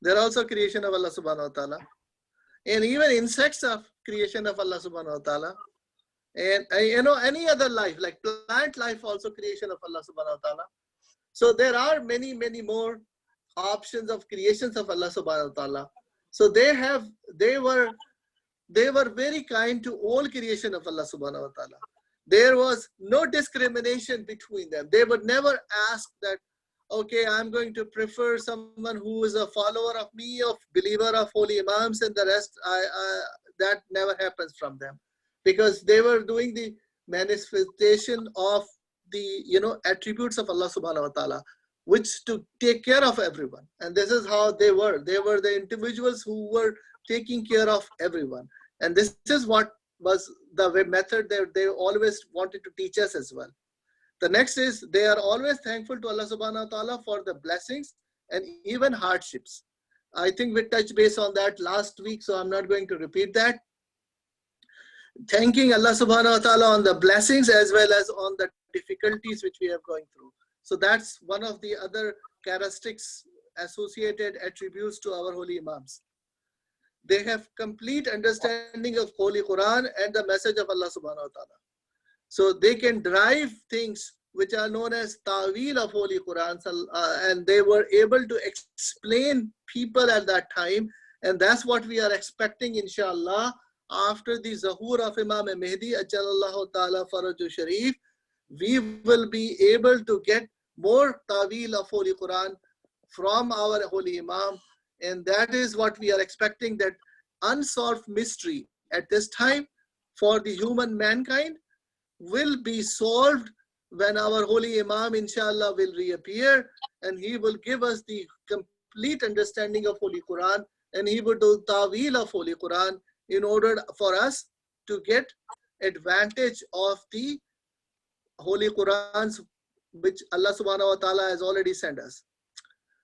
They're also creation of Allah subhanahu wa ta'ala. And even insects are creation of Allah subhanahu wa ta'ala. And any other life, like plant life, also creation of Allah subhanahu wa ta'ala. So there are many more options of creations of Allah subhanahu wa ta'ala. So they were very kind to all creation of Allah subhanahu wa ta'ala. There was no discrimination between them. They would never ask that, okay, I'm going to prefer someone who is a follower of me, of believer of holy imams, and the rest, that never happens from them, because they were doing the manifestation of the, you know, attributes of Allah subhanahu wa ta'ala, which to take care of everyone. And this is how they were. They were the individuals who were taking care of everyone. And this is what was the method that they always wanted to teach us as well. The next is they are always thankful to Allah subhanahu wa ta'ala for the blessings and even hardships. I think we touched base on that last week, so I'm not going to repeat that. Thanking Allah subhanahu wa ta'ala on the blessings as well as on the difficulties which we are going through. So that's one of the other characteristics, associated attributes to our holy imams. They have complete understanding of Holy Quran and the message of Allah subhanahu wa ta'ala. So they can derive things which are known as ta'wil of Holy Quran, and they were able to explain people at that time. And that's what we are expecting, inshallah, after the Zahur of Imam Mahdi, Ajalallahu Ta'ala Faraju Sharif. We will be able to get more ta'wil of Holy Quran from our holy imam. And that is what we are expecting, that unsolved mystery at this time for the human mankind will be solved when our holy imam, inshallah, will reappear, and he will give us the complete understanding of Holy Quran, and he will do ta'wil of Holy Quran in order for us to get advantage of the Holy Qurans which Allah subhanahu wa ta'ala has already sent us.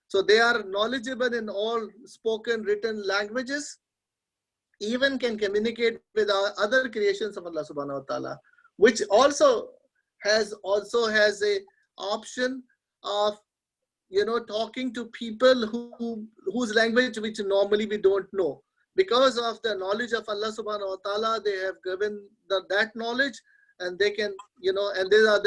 So they are knowledgeable in all spoken, written languages, even can communicate with our other creations of Allah subhanahu wa ta'ala, which also has a option of, you know, talking to people whose language which normally we don't know. Because of the knowledge of Allah subhanahu wa ta'ala, they have given that knowledge, and they can, you know, and there are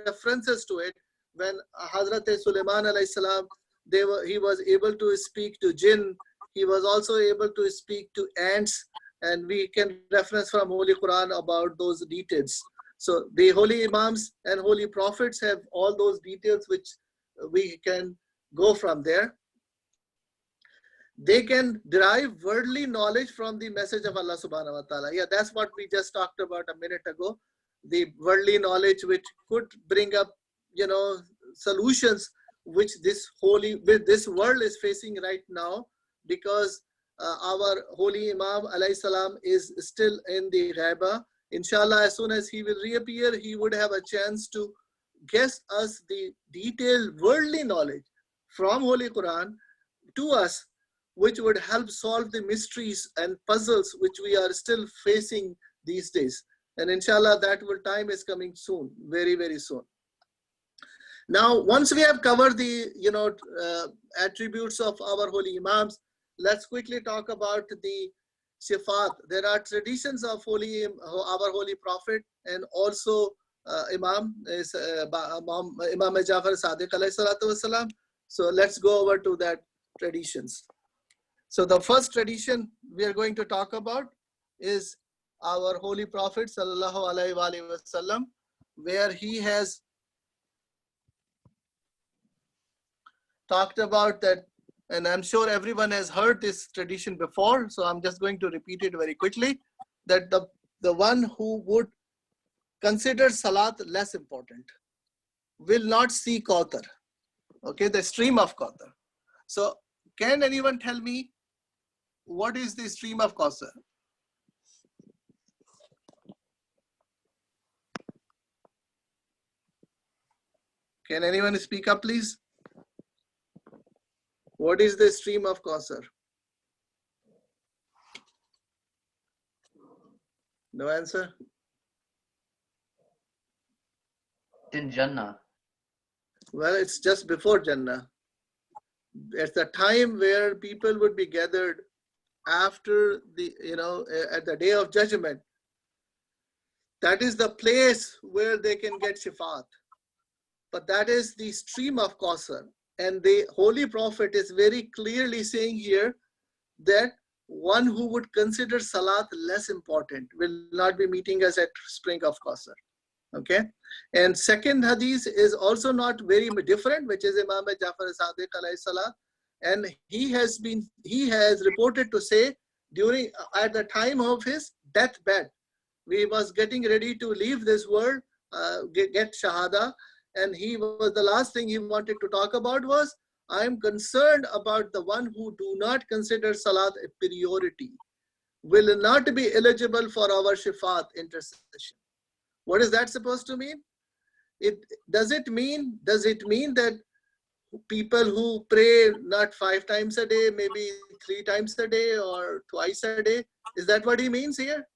references to it. When Hazrat Sulaiman alayhi salam, he was able to speak to jinn. He was also able to speak to ants, and we can reference from Holy Quran about those details. So the holy imams and holy prophets have all those details which we can go from there. They can derive worldly knowledge from the message of Allah subhanahu wa ta'ala. Yeah, that's what we just talked about a minute ago. The worldly knowledge which could bring up, you know, solutions which this world is facing right now, because our holy Imam alayhi salam is still in the Ghaiba. Inshallah, as soon as he will reappear, he would have a chance to guess us the detailed worldly knowledge from Holy Quran to us, which would help solve the mysteries and puzzles which we are still facing these days. And inshallah, that time is coming soon, very, very soon. Now, once we have covered the, you know, attributes of our holy imams, let's quickly talk about the Shafa'at. There are traditions of our holy prophet, and also Imam Jafar Sadiq alayhi salatu wasalam. So let's go over to that traditions. So the first tradition we are going to talk about is our holy prophet sallallahu alaihi wasallam, where he has talked about that, and I'm sure everyone has heard this tradition before, so I'm just going to repeat it very quickly, that the one who would consider salat less important will not see Kauthar, okay, the stream of Kauthar. So can anyone tell me what is the stream of Kauthar? Can anyone speak up, please? What is the stream of Kauthar? No answer? In Jannah. Well, it's just before Jannah. It's the time where people would be gathered after the, you know, at the day of judgment. That is the place where they can get Shafa'at. But that is the stream of Kauthar. And the Holy Prophet is very clearly saying here that one who would consider Salat less important will not be meeting us at spring of Kauthar. Okay. And second hadith is also not very different, which is Imam Jafar Sadiq alayhi salam. And he has reported to say during at the time of his deathbed, we was getting ready to leave this world, get shahada, and the last thing he wanted to talk about was, I am concerned about the one who do not consider salat a priority, will not be eligible for our Shafa'at intercession. What is that supposed to mean? Does it mean that people who pray not 5 times a day, maybe 3 times a day or twice a day, is that what he means here?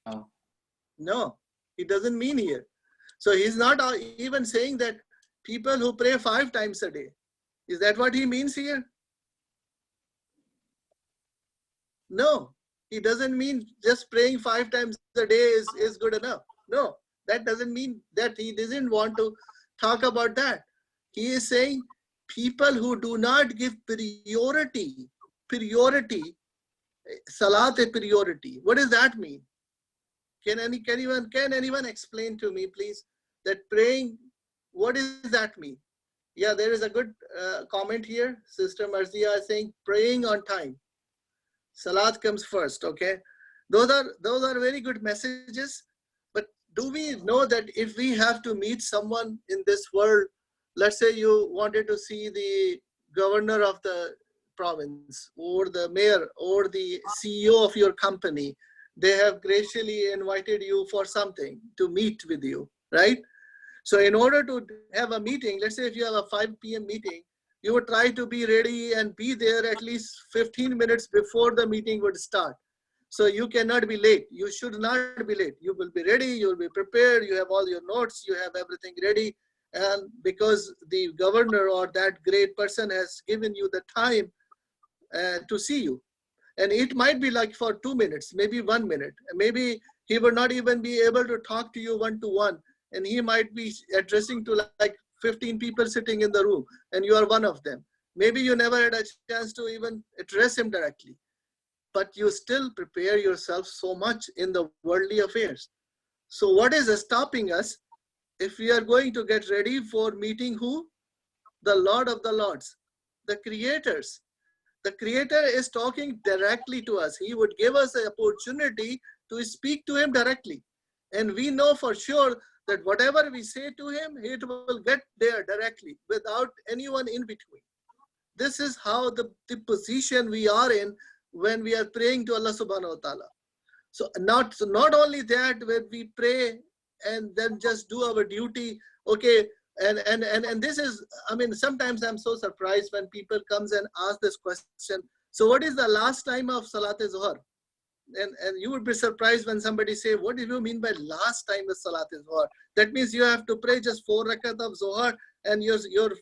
No. No, he doesn't mean here. So he's not even saying that people who pray 5 times a day. Is that what he means here? No, he doesn't mean just praying 5 times a day is good enough. No, that doesn't mean that. He doesn't want to talk about that. He is saying people who do not give priority, salat a priority. What does that mean? Can anyone explain to me, please, that praying, what does that mean? Yeah, there is a good comment here. Sister Marzia is saying praying on time. Salat comes first, okay? Those are very good messages. But do we know that if we have to meet someone in this world, let's say you wanted to see the governor of the province or the mayor or the CEO of your company, they have graciously invited you for something to meet with you, right? So in order to have a meeting, let's say if you have a 5 p.m. meeting, you would try to be ready and be there at least 15 minutes before the meeting would start. So you cannot be late. You should not be late. You will be ready, you will be prepared, you have all your notes, you have everything ready. And because the governor or that great person has given you the time to see you. And it might be like for 2 minutes, maybe 1 minute. Maybe he would not even be able to talk to you one-to-one. And he might be addressing to like 15 people sitting in the room, and you are one of them. Maybe you never had a chance to even address him directly, but you still prepare yourself so much in the worldly affairs. So what is stopping us if we are going to get ready for meeting who? The Lord of the Lords, the creators. The Creator is talking directly to us. He would give us an opportunity to speak to him directly. And we know for sure that whatever we say to him, it will get there directly without anyone in between. This is how the position we are in when we are praying to Allah subhanahu wa ta'ala. So not only that, when we pray and then just do our duty, okay, and this is, I mean, sometimes I'm so surprised when people comes and ask this question. So what is the last time of Salat-e-Zuhr? And you would be surprised when somebody say, what do you mean by last time of Salat-e-Zuhr? That means you have to pray just 4 rakat of Zuhr and your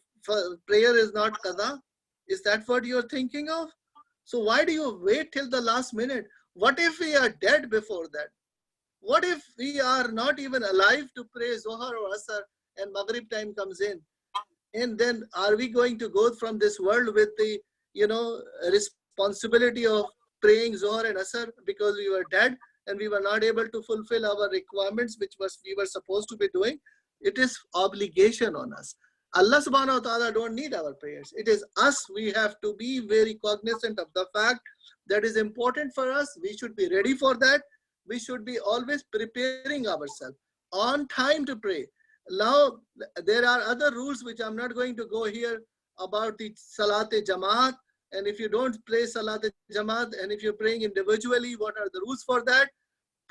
prayer is not qada? Is that what you're thinking of? So why do you wait till the last minute? What if we are dead before that? What if we are not even alive to pray Zuhr or Asr and Maghrib time comes in? And then are we going to go from this world with the, responsibility of praying Zuhr and Asr because we were dead and we were not able to fulfill our requirements, which we were supposed to be doing? It is obligation on us. Allah subhanahu wa ta'ala don't need our prayers. It is us. We have to be very cognizant of the fact that is important for us. We should be ready for that. We should be always preparing ourselves on time to pray. Now, there are other rules which I'm not going to go here about the Salat-e-Jamaat. And if you don't pray Salat-e-Jamaat and if you're praying individually, what are the rules for that?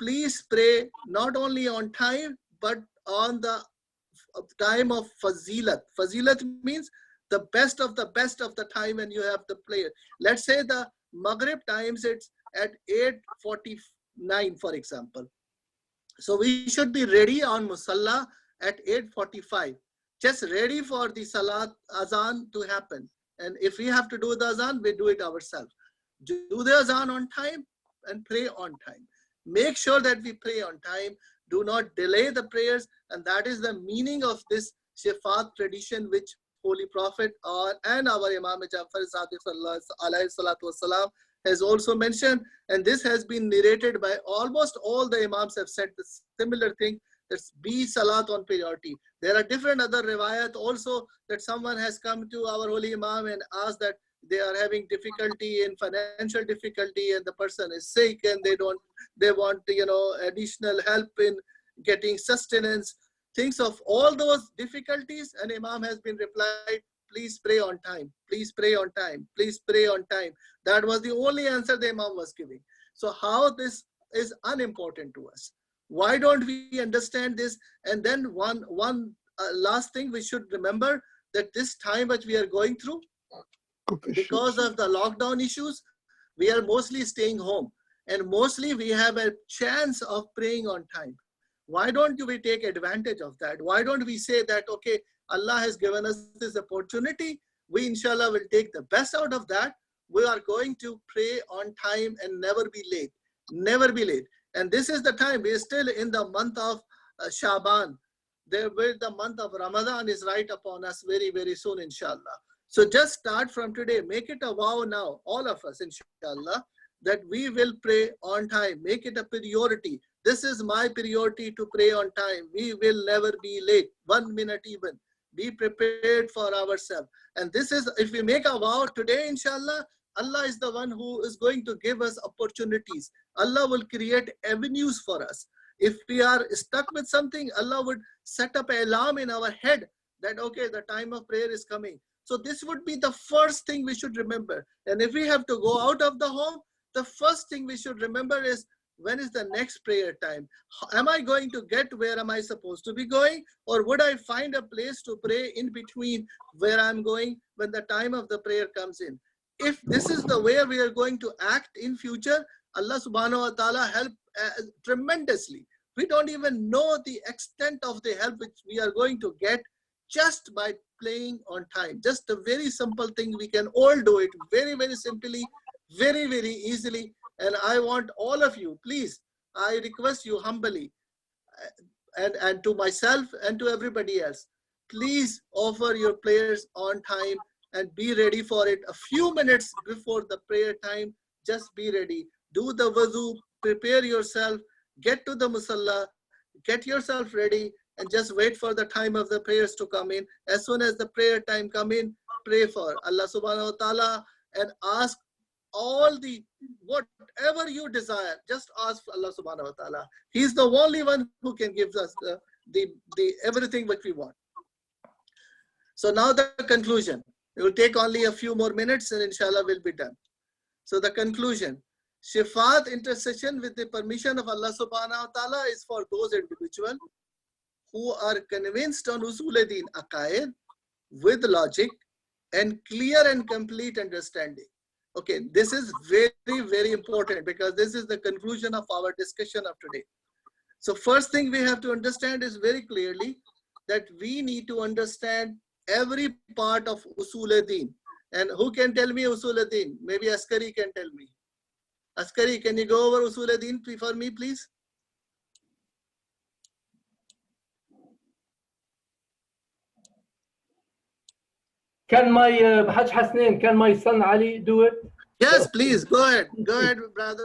Please pray not only on time, but on the time of fazilat. Fazilat means the best of the time when you have the prayer. Let's say the Maghrib times it's at 8:49, for example. So we should be ready on Musalla at 8:45, just ready for the Salat Azan to happen. And if we have to do the Azan, we do it ourselves. Do the Azan on time and pray on time. Make sure that we pray on time. Do not delay the prayers. And that is the meaning of this Shafa'at tradition, which Holy Prophet and our Imam Jafar Sadiq alayhi salatu wasalam has also mentioned. And this has been narrated by almost all the Imams have said the similar thing, That's be salat on priority. There are different other riwayat also that someone has come to our holy Imam and asked that they are having difficulty in financial difficulty and the person is sick and they want, you know, additional help in getting sustenance. Things of all those difficulties, and Imam has been replied, please pray on time, please pray on time, please pray on time. That was the only answer the Imam was giving. So how this is unimportant to us? Why don't we understand this? And then one last thing we should remember, that this time which we are going through, because of the lockdown issues, we are mostly staying home and mostly we have a chance of praying on time. Why don't we take advantage of that? Why don't we say that, okay, Allah has given us this opportunity. We inshallah will take the best out of that. We are going to pray on time and never be late. Never be late. And this is the time. We are still in the month of Shaban. The month of Ramadan is right upon us very, very soon, inshallah. So just start from today. Make it a vow now, all of us, inshallah, that we will pray on time. Make it a priority. This is my priority to pray on time. We will never be late, 1 minute even. Be prepared for ourselves. And this is, if we make a vow today, inshallah, Allah is the one who is going to give us opportunities. Allah will create avenues for us. If we are stuck with something, Allah would set up an alarm in our head that, okay, the time of prayer is coming. So this would be the first thing we should remember. And if we have to go out of the home, the first thing we should remember is, when is the next prayer time? Am I going to get where am I supposed to be going? Or would I find a place to pray in between where I'm going when the time of the prayer comes in? If this is the way we are going to act in future, Allah subhanahu wa ta'ala help tremendously. We don't even know the extent of the help which we are going to get just by playing on time. Just a very simple thing. We can all do it very, very simply, very, very easily. And I want all of you, please, I request you humbly, and to myself and to everybody else, please offer your prayers on time and be ready for it. A few minutes before the prayer time, just be ready. Do the wuzu, prepare yourself, get to the musalla, get yourself ready, and just wait for the time of the prayers to come in. As soon as the prayer time come in, pray for Allah subhanahu wa ta'ala and ask all the, whatever you desire, just ask Allah subhanahu wa ta'ala. He's the only one who can give us the everything what we want. So now the conclusion. It will take only a few more minutes and inshallah we'll be done. So the conclusion. Shafa'at intercession with the permission of Allah subhanahu wa ta'ala is for those individuals who are convinced on usul-e-din AQAID with logic and clear and complete understanding. Okay, this is very, very important because this is the conclusion of our discussion of today. So first thing we have to understand is very clearly that we need to understand every part of usul-e-din. And who can tell me usul-e-din? Maybe Askari can tell me. Askari, can you go over usul-e-din for me, please? Can my Haj Hasnain, can my son Ali do it? Yes, please, go ahead. Go ahead, brother.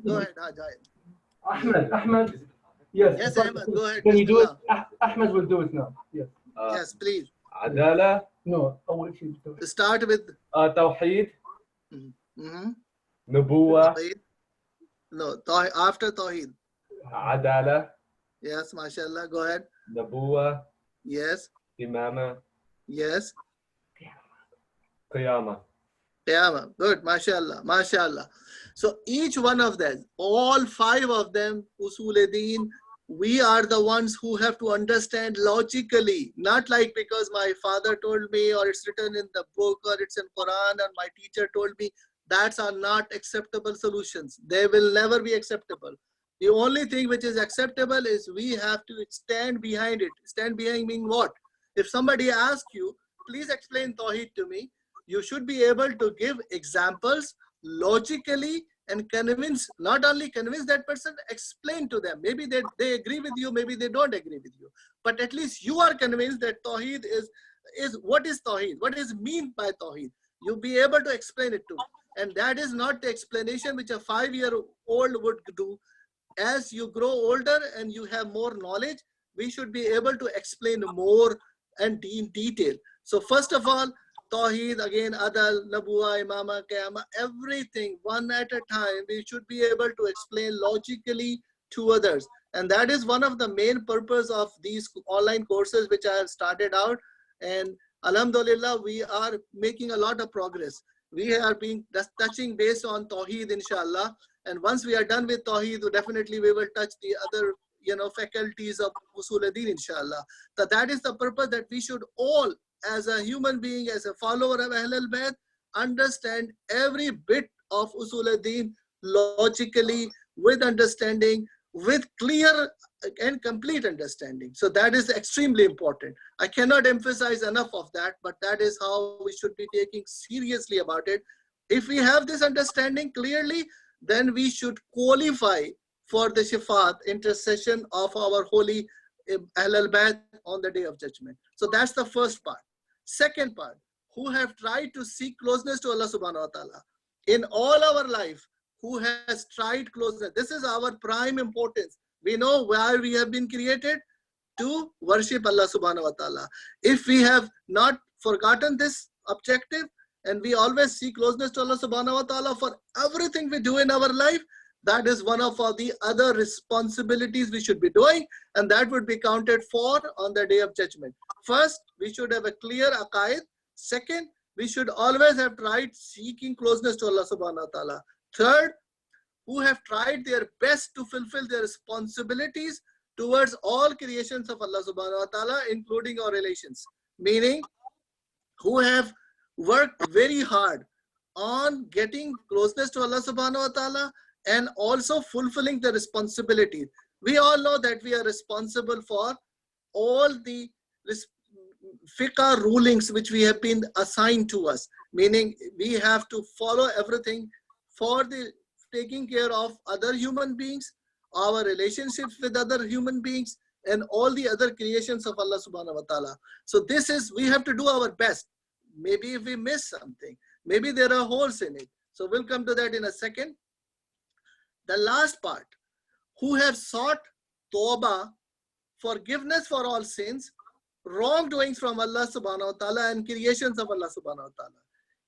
Go ahead, Haj. Ahmed. Yes. Yes, Ahmed, go ahead. Can you do it? Ahmed will do it now. Yes. Yes, please. عدالة. No. أول شيء. Start with توحيد. نبوة. No, after Tawheed. عدالة. Yes, mashallah. Go ahead. نبوة. Yes. إمامة. Yes. قيامة. Qiyamah. Good, mashallah, mashallah. So each one of them, all 5 of them, usul-e-din, we are the ones who have to understand logically, not like because my father told me or it's written in the book or it's in Quran or my teacher told me. That's are not acceptable solutions. They will never be acceptable. The only thing which is acceptable is we have to stand behind it. Stand behind meaning what? If somebody asks you, please explain Tawheed to me, you should be able to give examples logically and convince, not only convince that person, explain to them. Maybe they agree with you, maybe they don't agree with you. But at least you are convinced that Tawheed is what is Tawheed? What is mean by Tawheed? You'll be able to explain it to them. And that is not the explanation which a 5-year-old would do. As you grow older and you have more knowledge, we should be able to explain more and in detail. So first of all, Tawheed, again, Adal, Nabuwa, Imama, Qiyama, everything one at a time, we should be able to explain logically to others. And that is one of the main purpose of these online courses which I have started out. And Alhamdulillah, we are making a lot of progress. We are being touching base on Tawheed, inshallah. And once we are done with Tawheed, definitely we will touch the other, faculties of Usul-e-Din, inshallah. So that is the purpose, that we should all, as a human being, as a follower of Ahl al-Bayt, understand every bit of Usul-e-Din logically, with understanding, with clear and complete understanding. So that is extremely important. I cannot emphasize enough of that, but that is how we should be taking seriously about it. If we have this understanding clearly, then we should qualify for the Shafa'at, intercession of our holy Ahl al-Bayt on the Day of Judgment. So that's the first part. Second part, who have tried to seek closeness to Allah subhanahu wa ta'ala in all our life, who has tried closeness. This is our prime importance. We know why we have been created, to worship Allah subhanahu wa ta'ala. If we have not forgotten this objective, and we always seek closeness to Allah subhanahu wa ta'ala for everything we do in our life, that is one of the other responsibilities we should be doing, and that would be counted for on the Day of Judgment. First, we should have a clear AQAID. Second, we should always have tried seeking closeness to Allah subhanahu wa ta'ala. Third, who have tried their best to fulfill their responsibilities towards all creations of Allah subhanahu wa ta'ala, including our relations. Meaning, who have worked very hard on getting closeness to Allah subhanahu wa ta'ala and also fulfilling the responsibilities. We all know that we are responsible for all the fiqh rulings which we have been assigned to us. Meaning, we have to follow everything for the taking care of other human beings, our relationships with other human beings, and all the other creations of Allah subhanahu wa ta'ala. So this is, we have to do our best. Maybe if we miss something, maybe there are holes in it. So we'll come to that in a second. The last part, who have sought tawbah, forgiveness for all sins, wrongdoings from Allah subhanahu wa ta'ala and creations of Allah subhanahu wa ta'ala.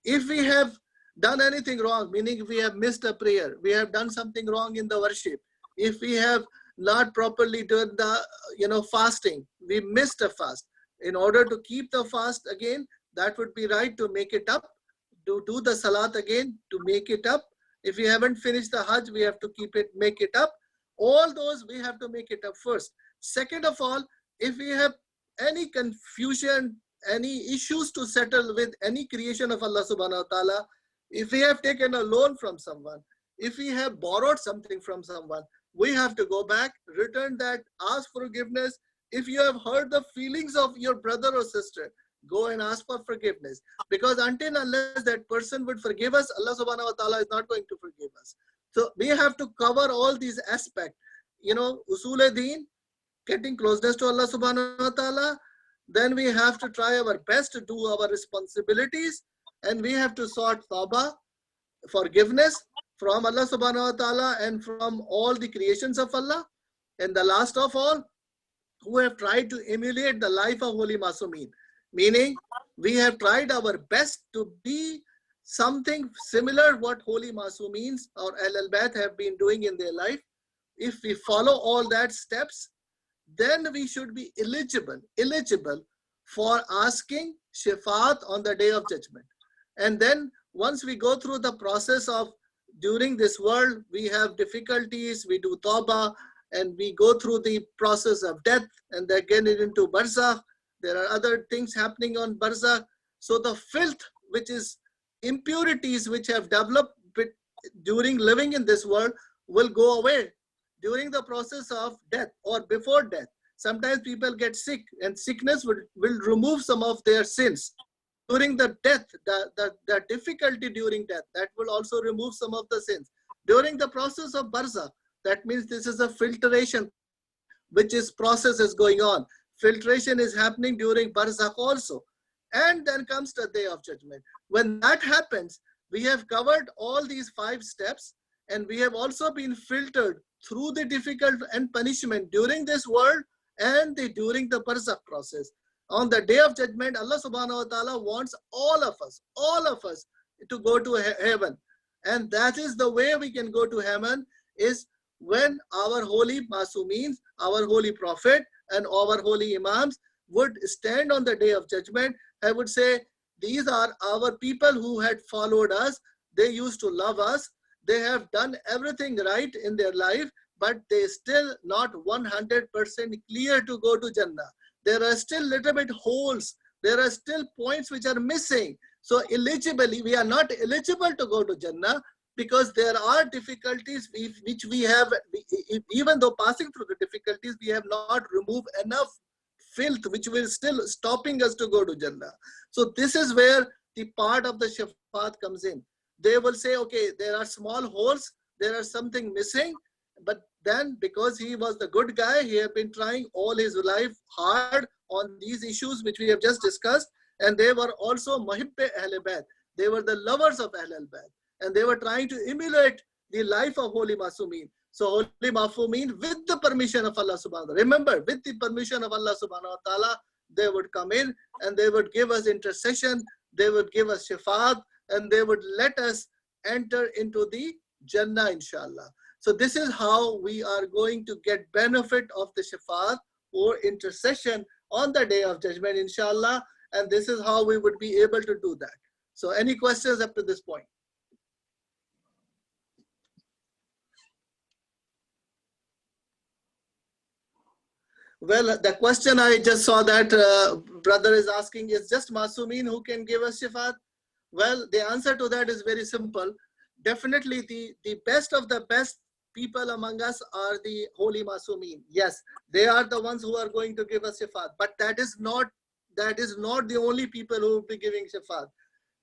If we have done anything wrong, meaning if we have missed a prayer, we have done something wrong in the worship, if we have not properly done the fasting, we missed a fast. In order to keep the fast again, that would be right to make it up, to do the salat again, to make it up. If we haven't finished the Hajj, we have to make it up. All those we have to make it up first. Second of all, if we have any confusion, any issues to settle with any creation of Allah subhanahu wa ta'ala, if we have taken a loan from someone, if we have borrowed something from someone, we have to go back, return that, ask forgiveness. If you have hurt the feelings of your brother or sister, go and ask for forgiveness. Because until unless that person would forgive us, Allah subhanahu wa ta'ala is not going to forgive us. So we have to cover all these aspects. Usul-e-Din, getting closeness to Allah subhanahu wa ta'ala. Then we have to try our best to do our responsibilities. And we have to sort tawbah, forgiveness from Allah subhanahu wa ta'ala and from all the creations of Allah. And the last of all, who have tried to emulate the life of Holy Masumin. Meaning, we have tried our best to be something similar what Holy Masumins or Ahl al-Bayt have been doing in their life. If we follow all that steps, then we should be eligible for asking Shafa'at on the Day of Judgment. And then once we go through the process of, during this world, we have difficulties, we do tawbah, and we go through the process of death, and then get into barzakh. There are other things happening on barzakh. So the filth, which is impurities which have developed during living in this world, will go away during the process of death or before death. Sometimes people get sick, and sickness will remove some of their sins. During the death, the difficulty during death, that will also remove some of the sins. During the process of barzakh, that means this is a filtration, process is going on. Filtration is happening during barzakh also. And then comes the Day of Judgment. When that happens, we have covered all these 5 steps, and we have also been filtered through the difficult and punishment during this world and during the barzakh process. On the day of judgment, Allah subhanahu wa ta'ala wants all of us to go to heaven. And that is the way we can go to heaven, is when our holy Masumeen, our holy Prophet and our holy Imams would stand on the day of judgment. I would say, these are our people who had followed us. They used to love us. They have done everything right in their life, but they still not 100% clear to go to Jannah. There are still little bit holes. There are still points which are missing. So we are not eligible to go to Jannah, because there are difficulties which we have, even though passing through the difficulties, we have not removed enough filth which will still stopping us to go to Jannah. So this is where the part of the Shafa'at comes in. They will say, okay, there are small holes, there are something missing, but then because he was the good guy, he had been trying all his life hard on these issues which we have just discussed, and they were also Muhibbe Ahl Bayt. They were the lovers of Ahl Bayt, and they were trying to emulate the life of Holy Masumeen. So Holy Masumeen, with the permission of Allah subhanahu wa ta'ala, remember, with the permission of Allah subhanahu wa ta'ala, they would come in and they would give us intercession, they would give us Shafa'at, and they would let us enter into the Jannah, inshallah. So this is how we are going to get benefit of the Shafa'at or intercession on the day of judgment, inshallah. And this is how we would be able to do that. So any questions up to this point? Well, the question I just saw that brother is asking is just Masumeen who can give us Shafa'at? Well, the answer to that is very simple. Definitely the best of the best people among us are the Holy Masumeen. Yes, they are the ones who are going to give us Shafa'at, but that is not the only people who will be giving Shafa'at.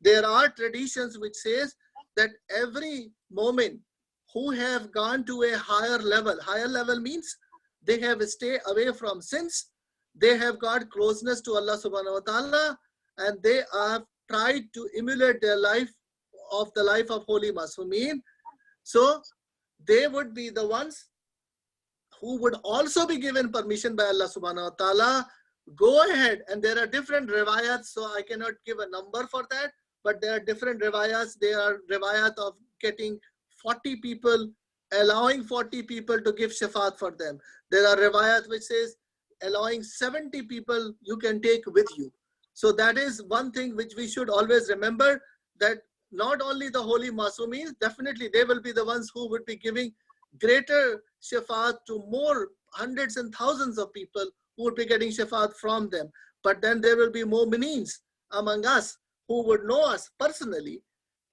There are traditions which says that every moment who have gone to a higher level means they have stayed away from sins, they have got closeness to Allah subhanahu wa ta'ala, and they have tried to emulate their life of the life of Holy Masumeen. So they would be the ones who would also be given permission by Allah subhanahu wa ta'ala. Go ahead, and there are different riwayats, so I cannot give a number for that, but there are different riwayats. There are riwayat of getting 40 people, allowing 40 people to give Shafa'at for them. There are riwayat which says allowing 70 people you can take with you. So that is one thing which we should always remember, that not only the Holy Masumeen, definitely they will be the ones who would be giving greater Shafa'at to more hundreds and thousands of people who would be getting Shafa'at from them. But then there will be mu'mineen among us who would know us personally,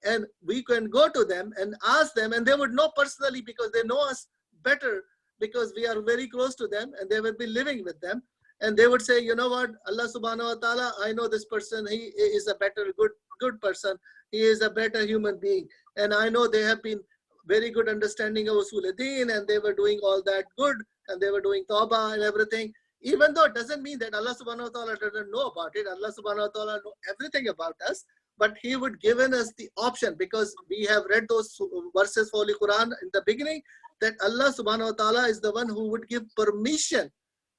and we can go to them and ask them, and they would know personally because they know us better, because we are very close to them and they will be living with them. And they would say, you know what, Allah subhanahu wa ta'ala, I know this person, he is a better, good person. He is a better human being. And I know they have been very good understanding of Usul-e-Din, and they were doing all that good, and they were doing tawbah and everything. Even though it doesn't mean that Allah subhanahu wa ta'ala doesn't know about it. Allah subhanahu wa ta'ala knows everything about us, but he would given us the option, because we have read those verses for Holy Quran in the beginning, that Allah subhanahu wa ta'ala is the one who would give permission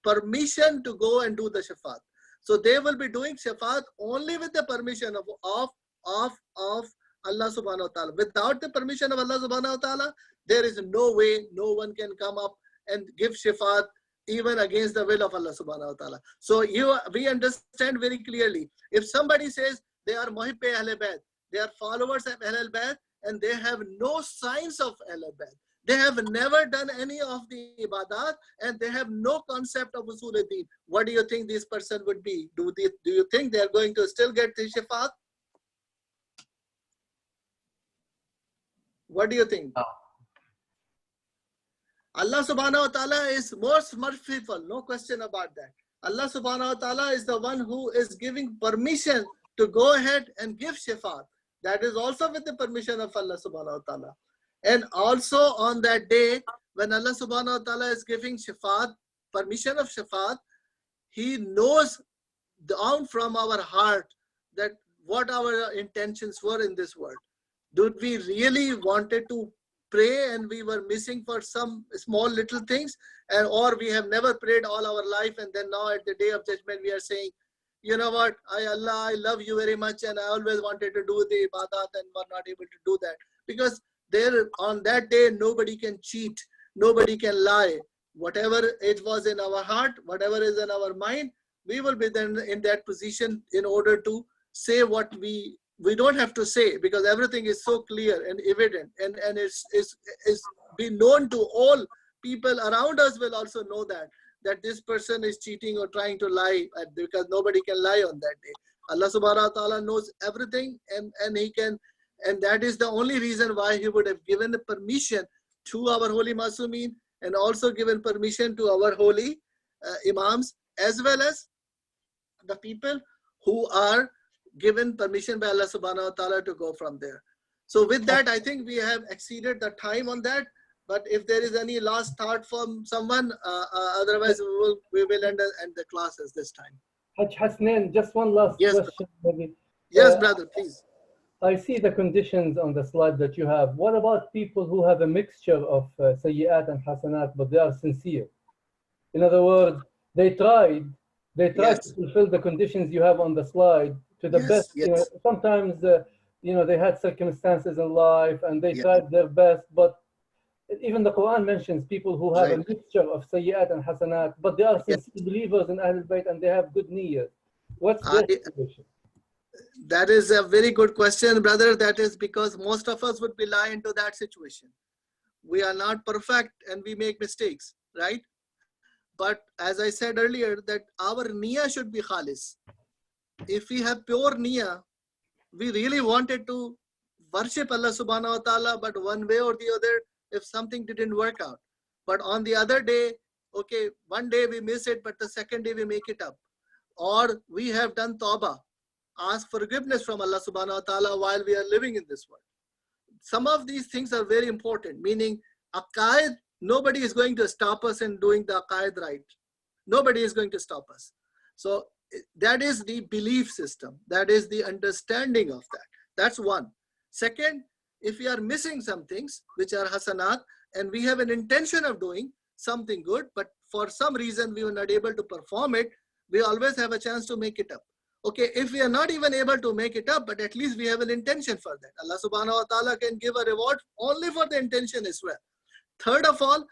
to go and do the Shafa'at. So they will be doing Shafa'at only with the permission of Allah subhanahu wa ta'ala. Without the permission of Allah subhanahu wa ta'ala, there is no way no one can come up and give Shafa'at even against the will of Allah subhanahu wa ta'ala. So we understand very clearly, if somebody says they are Muhibbe Ahl Bayt, they are followers of Ahl Bayt, and they have no signs of Ahl Bayt, they have never done any of the ibadat, and they have no concept of Usul-e-Din, what do you think this person would be? Do you think they are going to still get the Shafa'at? What do you think? No. Allah subhanahu wa ta'ala is most merciful, no question about that. Allah subhanahu wa ta'ala is the one who is giving permission to go ahead and give Shafa'at. That is also with the permission of Allah subhanahu wa ta'ala. And also on that day, when Allah subhanahu wa ta'ala is giving Shafa'at, permission of Shafa'at, he knows down from our heart that what our intentions were in this world. Did we really wanted to pray and we were missing for some small little things, and or we have never prayed all our life, and then now at the day of judgment we are saying, you know what, Allah, I love you very much and I always wanted to do the ibadat and were not able to do that. Because there on that day nobody can cheat, nobody can lie. Whatever it was in our heart, whatever is in our mind, we will be then in that position in order to say what we don't have to say, because everything is so clear and evident, and it's be known to all people around us will also know that this person is cheating or trying to lie, because nobody can lie on that day. Allah subhanahu wa ta'ala knows everything, and he can, and that is the only reason why he would have given the permission to our holy Masumeen, and also given permission to our holy Imams, as well as the people who are given permission by Allah subhanahu wa ta'ala to go from there. So with that, I think we have exceeded the time on that. But if there is any last thought from someone, otherwise we will end the classes this time. Hajj Hasnain, just one last question. Maybe. Yes, brother, please. I see the conditions on the slide that you have. What about people who have a mixture of sayyi'at and hasanat, but they are sincere? In other words, they tried Yes. to fulfill the conditions you have on the slide to the best. Yes. You know, sometimes, they had circumstances in life and they Yeah. tried their best, but even the Quran mentions people who have a Right. mixture of sayyi'at and hasanat, but they are Yes. sincere believers in Ahlul Bayt and they have good niyyah. What's their situation? That is a very good question, brother. That is because most of us would be lying into that situation. We are not perfect and we make mistakes, right? But as I said earlier, that our niyyah should be khalis. If we have pure niyyah, we really wanted to worship Allah subhanahu wa ta'ala, but one way or the other, if something didn't work out. But on the other day, okay, one day we miss it, but the second day we make it up. Or we have done tawbah, ask forgiveness from Allah subhanahu wa ta'ala while we are living in this world. Some of these things are very important, meaning AQAID, nobody is going to stop us in doing the AQAID right. Nobody is going to stop us. So that is the belief system. That is the understanding of that. That's one. Second, if we are missing some things, which are hasanat, and we have an intention of doing something good, but for some reason we were not able to perform it, we always have a chance to make it up. Okay, if we are not even able to make it up, but at least we have an intention for that. Allah subhanahu wa ta'ala can give a reward only for the intention as well. Third of all,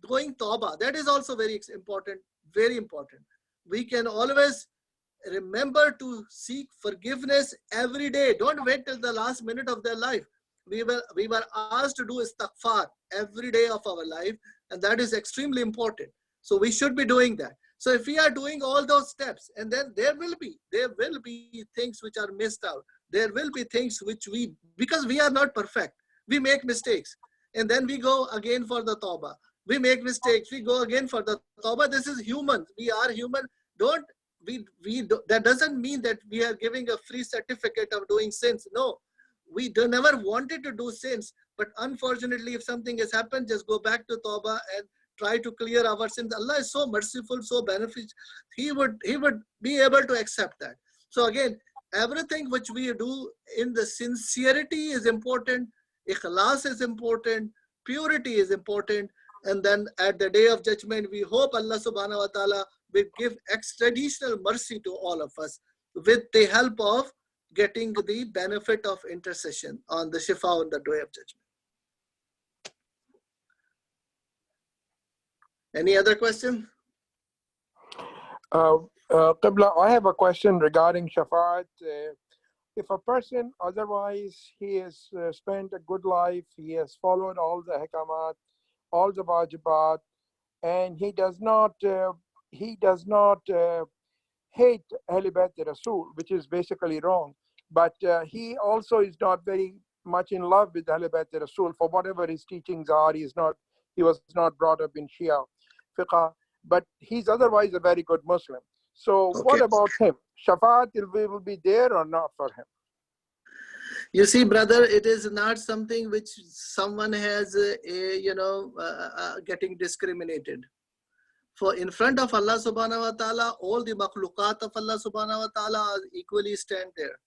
doing tawbah. That is also very important, very important. We can always remember to seek forgiveness every day. Don't wait till the last minute of their life. We were asked to do istighfar every day of our life, and that is extremely important. So we should be doing that. So if we are doing all those steps, and then there will be things which are missed out. There will be things which because we are not perfect, we make mistakes. And then we go again for the tawbah. We make mistakes, we go again for the tawbah. This is human. We are human. That doesn't mean that we are giving a free certificate of doing sins. No, we never wanted to do sins. But unfortunately, if something has happened, just go back to tawbah and try to clear our sins. Allah is so merciful, so beneficial. He would be able to accept that. So again, everything which we do in the sincerity is important. Ikhlas is important. Purity is important. And then at the day of judgment, we hope Allah subhanahu wa ta'ala will give extraditional mercy to all of us with the help of getting the benefit of intercession on the Shifa on the day of judgment. Any other question? Qibla, I have a question regarding Shafa'at. If a person, otherwise he has spent a good life, he has followed all the hikamat, all the wajibat, and he does not hate Ahl Bayt Rasul, which is basically wrong, but he also is not very much in love with Ahl Bayt Rasul for whatever his teachings are. He was not brought up in Shia fiqh, but he's otherwise a very good Muslim. So Okay. What about him? Shafa'at will be there or not for him? You see, brother, it is not something which someone has, getting discriminated. For in front of Allah subhanahu wa ta'ala, all the makhluqat of Allah subhanahu wa ta'ala are equally stand there.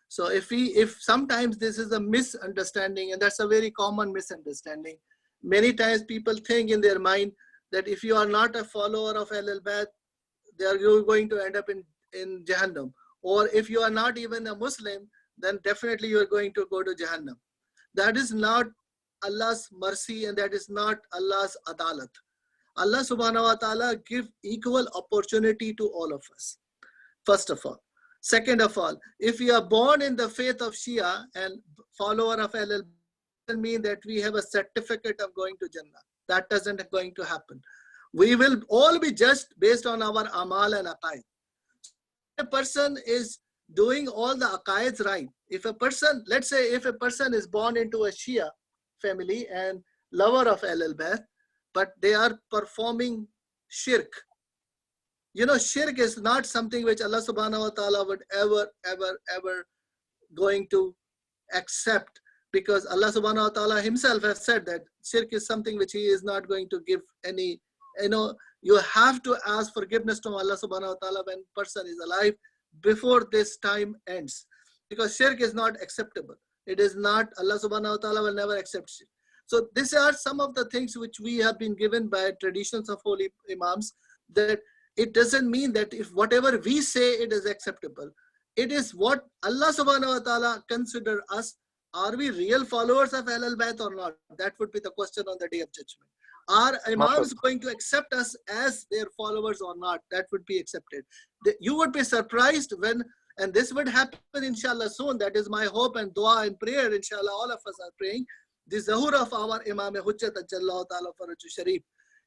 So if sometimes this is a misunderstanding, and that's a very common misunderstanding. Many times people think in their mind that if you are not a follower of Ahlul Bayt, you're going to end up in Jahannam. Or if you are not even a Muslim, then definitely you're going to go to Jahannam. That is not Allah's mercy, and that is not Allah's adalat. Allah subhanahu wa ta'ala give equal opportunity to all of us, first of all. Second of all, if you are born in the faith of Shia and follower of Ahlul Bayt, doesn't mean that we have a certificate of going to Jannah. That doesn't going to happen. We will all be judged based on our amal and aqaid. A person is doing all the aqaids right. If a person, let's say if a person is born into a Shia family and lover of Ahlul Bayt, but they are performing shirk. You know, shirk is not something which Allah subhanahu wa ta'ala would ever going to accept, because Allah subhanahu wa ta'ala himself has said that shirk is something which he is not going to give any, you have to ask forgiveness to Allah subhanahu wa ta'ala when person is alive before this time ends, because shirk is not acceptable. It is not, Allah subhanahu wa ta'ala will never accept shirk. So these are some of the things which we have been given by traditions of holy imams, that it doesn't mean that if whatever we say it is acceptable. It is what Allah subhanahu wa ta'ala consider us. Are we real followers of Ahlul Bayt or not? That would be the question on the day of judgment. Are imams going to accept us as their followers or not? That would be accepted. You would be surprised when, and this would happen inshallah soon. That is my hope and dua and prayer. Inshallah, all of us are praying. The Zahur of our Imam Hujjat Ajallahu Ta'ala Faraju Sharif.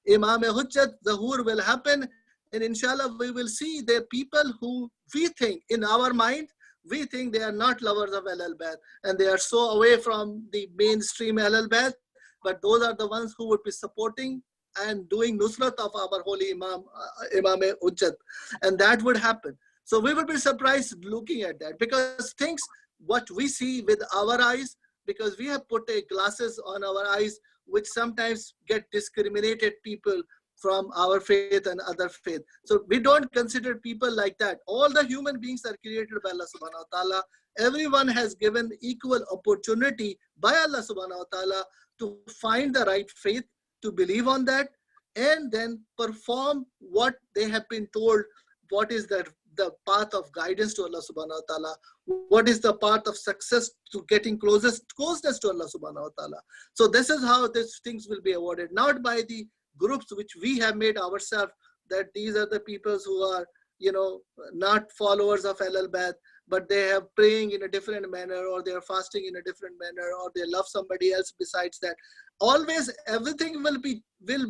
Imam Hujjat Zahur will happen, and inshallah we will see the people who we think in our mind, we think they are not lovers of Ahlul Bayt and they are so away from the mainstream Ahlul Bayt, but those are the ones who would be supporting and doing nusrat of our holy Imam Hujjat, and that would happen. So we would be surprised looking at that, because things what we see with our eyes, because we have put glasses on our eyes which sometimes get discriminated people from our faith and other faith. So we don't consider people like that. All the human beings are created by Allah subhanahu wa ta'ala. Everyone has given equal opportunity by Allah subhanahu wa ta'ala to find the right faith, to believe on that, and then perform what they have been told. What is the path of guidance to Allah subhanahu wa ta'ala? What is the path of success to getting closeness to Allah subhanahu wa ta'ala? So this is how these things will be awarded, not by the groups which we have made ourselves, that these are the people who are, not followers of Ahlul Bayt, but they have praying in a different manner, or they are fasting in a different manner, or they love somebody else besides that. Always everything will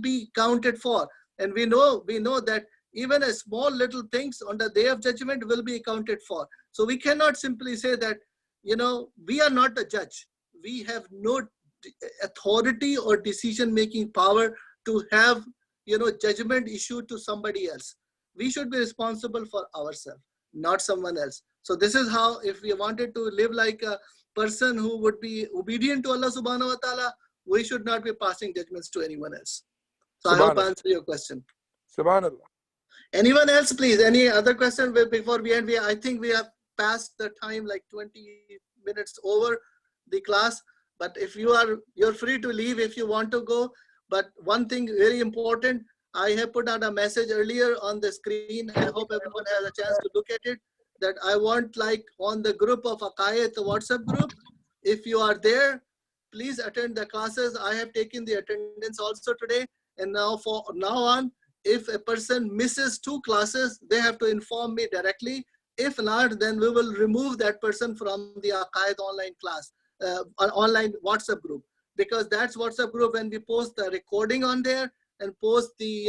be counted for, and we know that even a small little things on the day of judgment will be accounted for. So we cannot simply say that, we are not a judge. We have no authority or decision-making power to have, judgment issued to somebody else. We should be responsible for ourselves, not someone else. So this is how, if we wanted to live like a person who would be obedient to Allah subhanahu wa ta'ala, we should not be passing judgments to anyone else. So I hope I answer your question. Subhanallah. Anyone else, please? Any other question before we end? I think we have passed the time, like 20 minutes over the class. But if you're free to leave if you want to go. But one thing very important, I have put out a message earlier on the screen. I hope everyone has a chance to look at it. That I want, like, on the group of AQAID, the WhatsApp group, if you are there, please attend the classes. I have taken the attendance also today. And now on, if a person misses 2 classes, they have to inform me directly. If not, then we will remove that person from the AQAID online class, online WhatsApp group. Because that's WhatsApp group, when we post the recording on there and post the,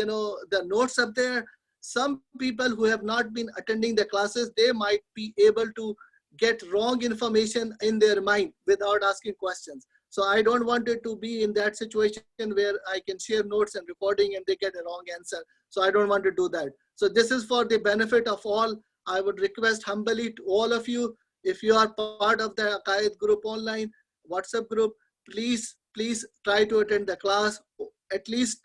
the notes up there, some people who have not been attending the classes, they might be able to get wrong information in their mind without asking questions. So I don't want it to be in that situation where I can share notes and recording and they get a wrong answer. So I don't want to do that. So this is for the benefit of all. I would request humbly to all of you, if you are part of the AQAID group online, WhatsApp group, please try to attend the class. At least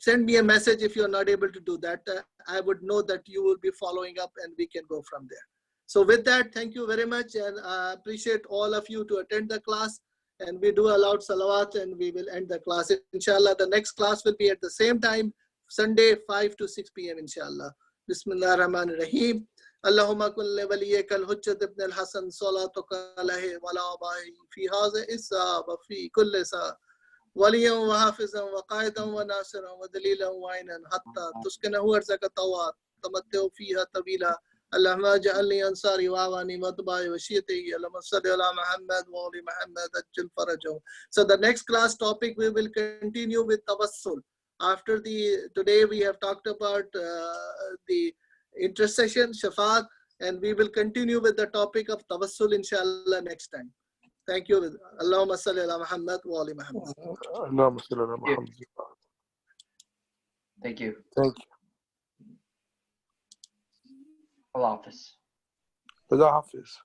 send me a message if you're not able to do that. I would know that you will be following up and we can go from there. So with that, thank you very much, and I appreciate all of you to attend the class. And we do allow salawat, and we will end the class. Inshallah, the next class will be at the same time, Sunday, 5 to 6 p.m. Inshallah. Bismillah ar-Rahman ar-Rahim. Allahumma kulli waliyaka al-Hujjat ibn al-Hasan salatuka alayhi wa la abahi fi hadha isa wa fi kulli sa waliyan wa hafizan wa qaidan wa nasiran wa dalilan wa aynan hatta tuskinahu arzaka tawat tamattu fiha tabila. اللهم اجعلني انصاري واعواني واتباعي وشيتي اللهم صل على محمد وعلى محمد اجل فرجه. So the next class topic we will continue with tawassul. After today we have talked about the intercession, Shafa'at, and we will continue with the topic of tawassul inshallah next time. Thank you. Allahumma salli ala Muhammad wa ali Muhammad. Allahumma salli ala Muhammad. Thank you. Thank you. Allah Hafiz. Allah Hafiz.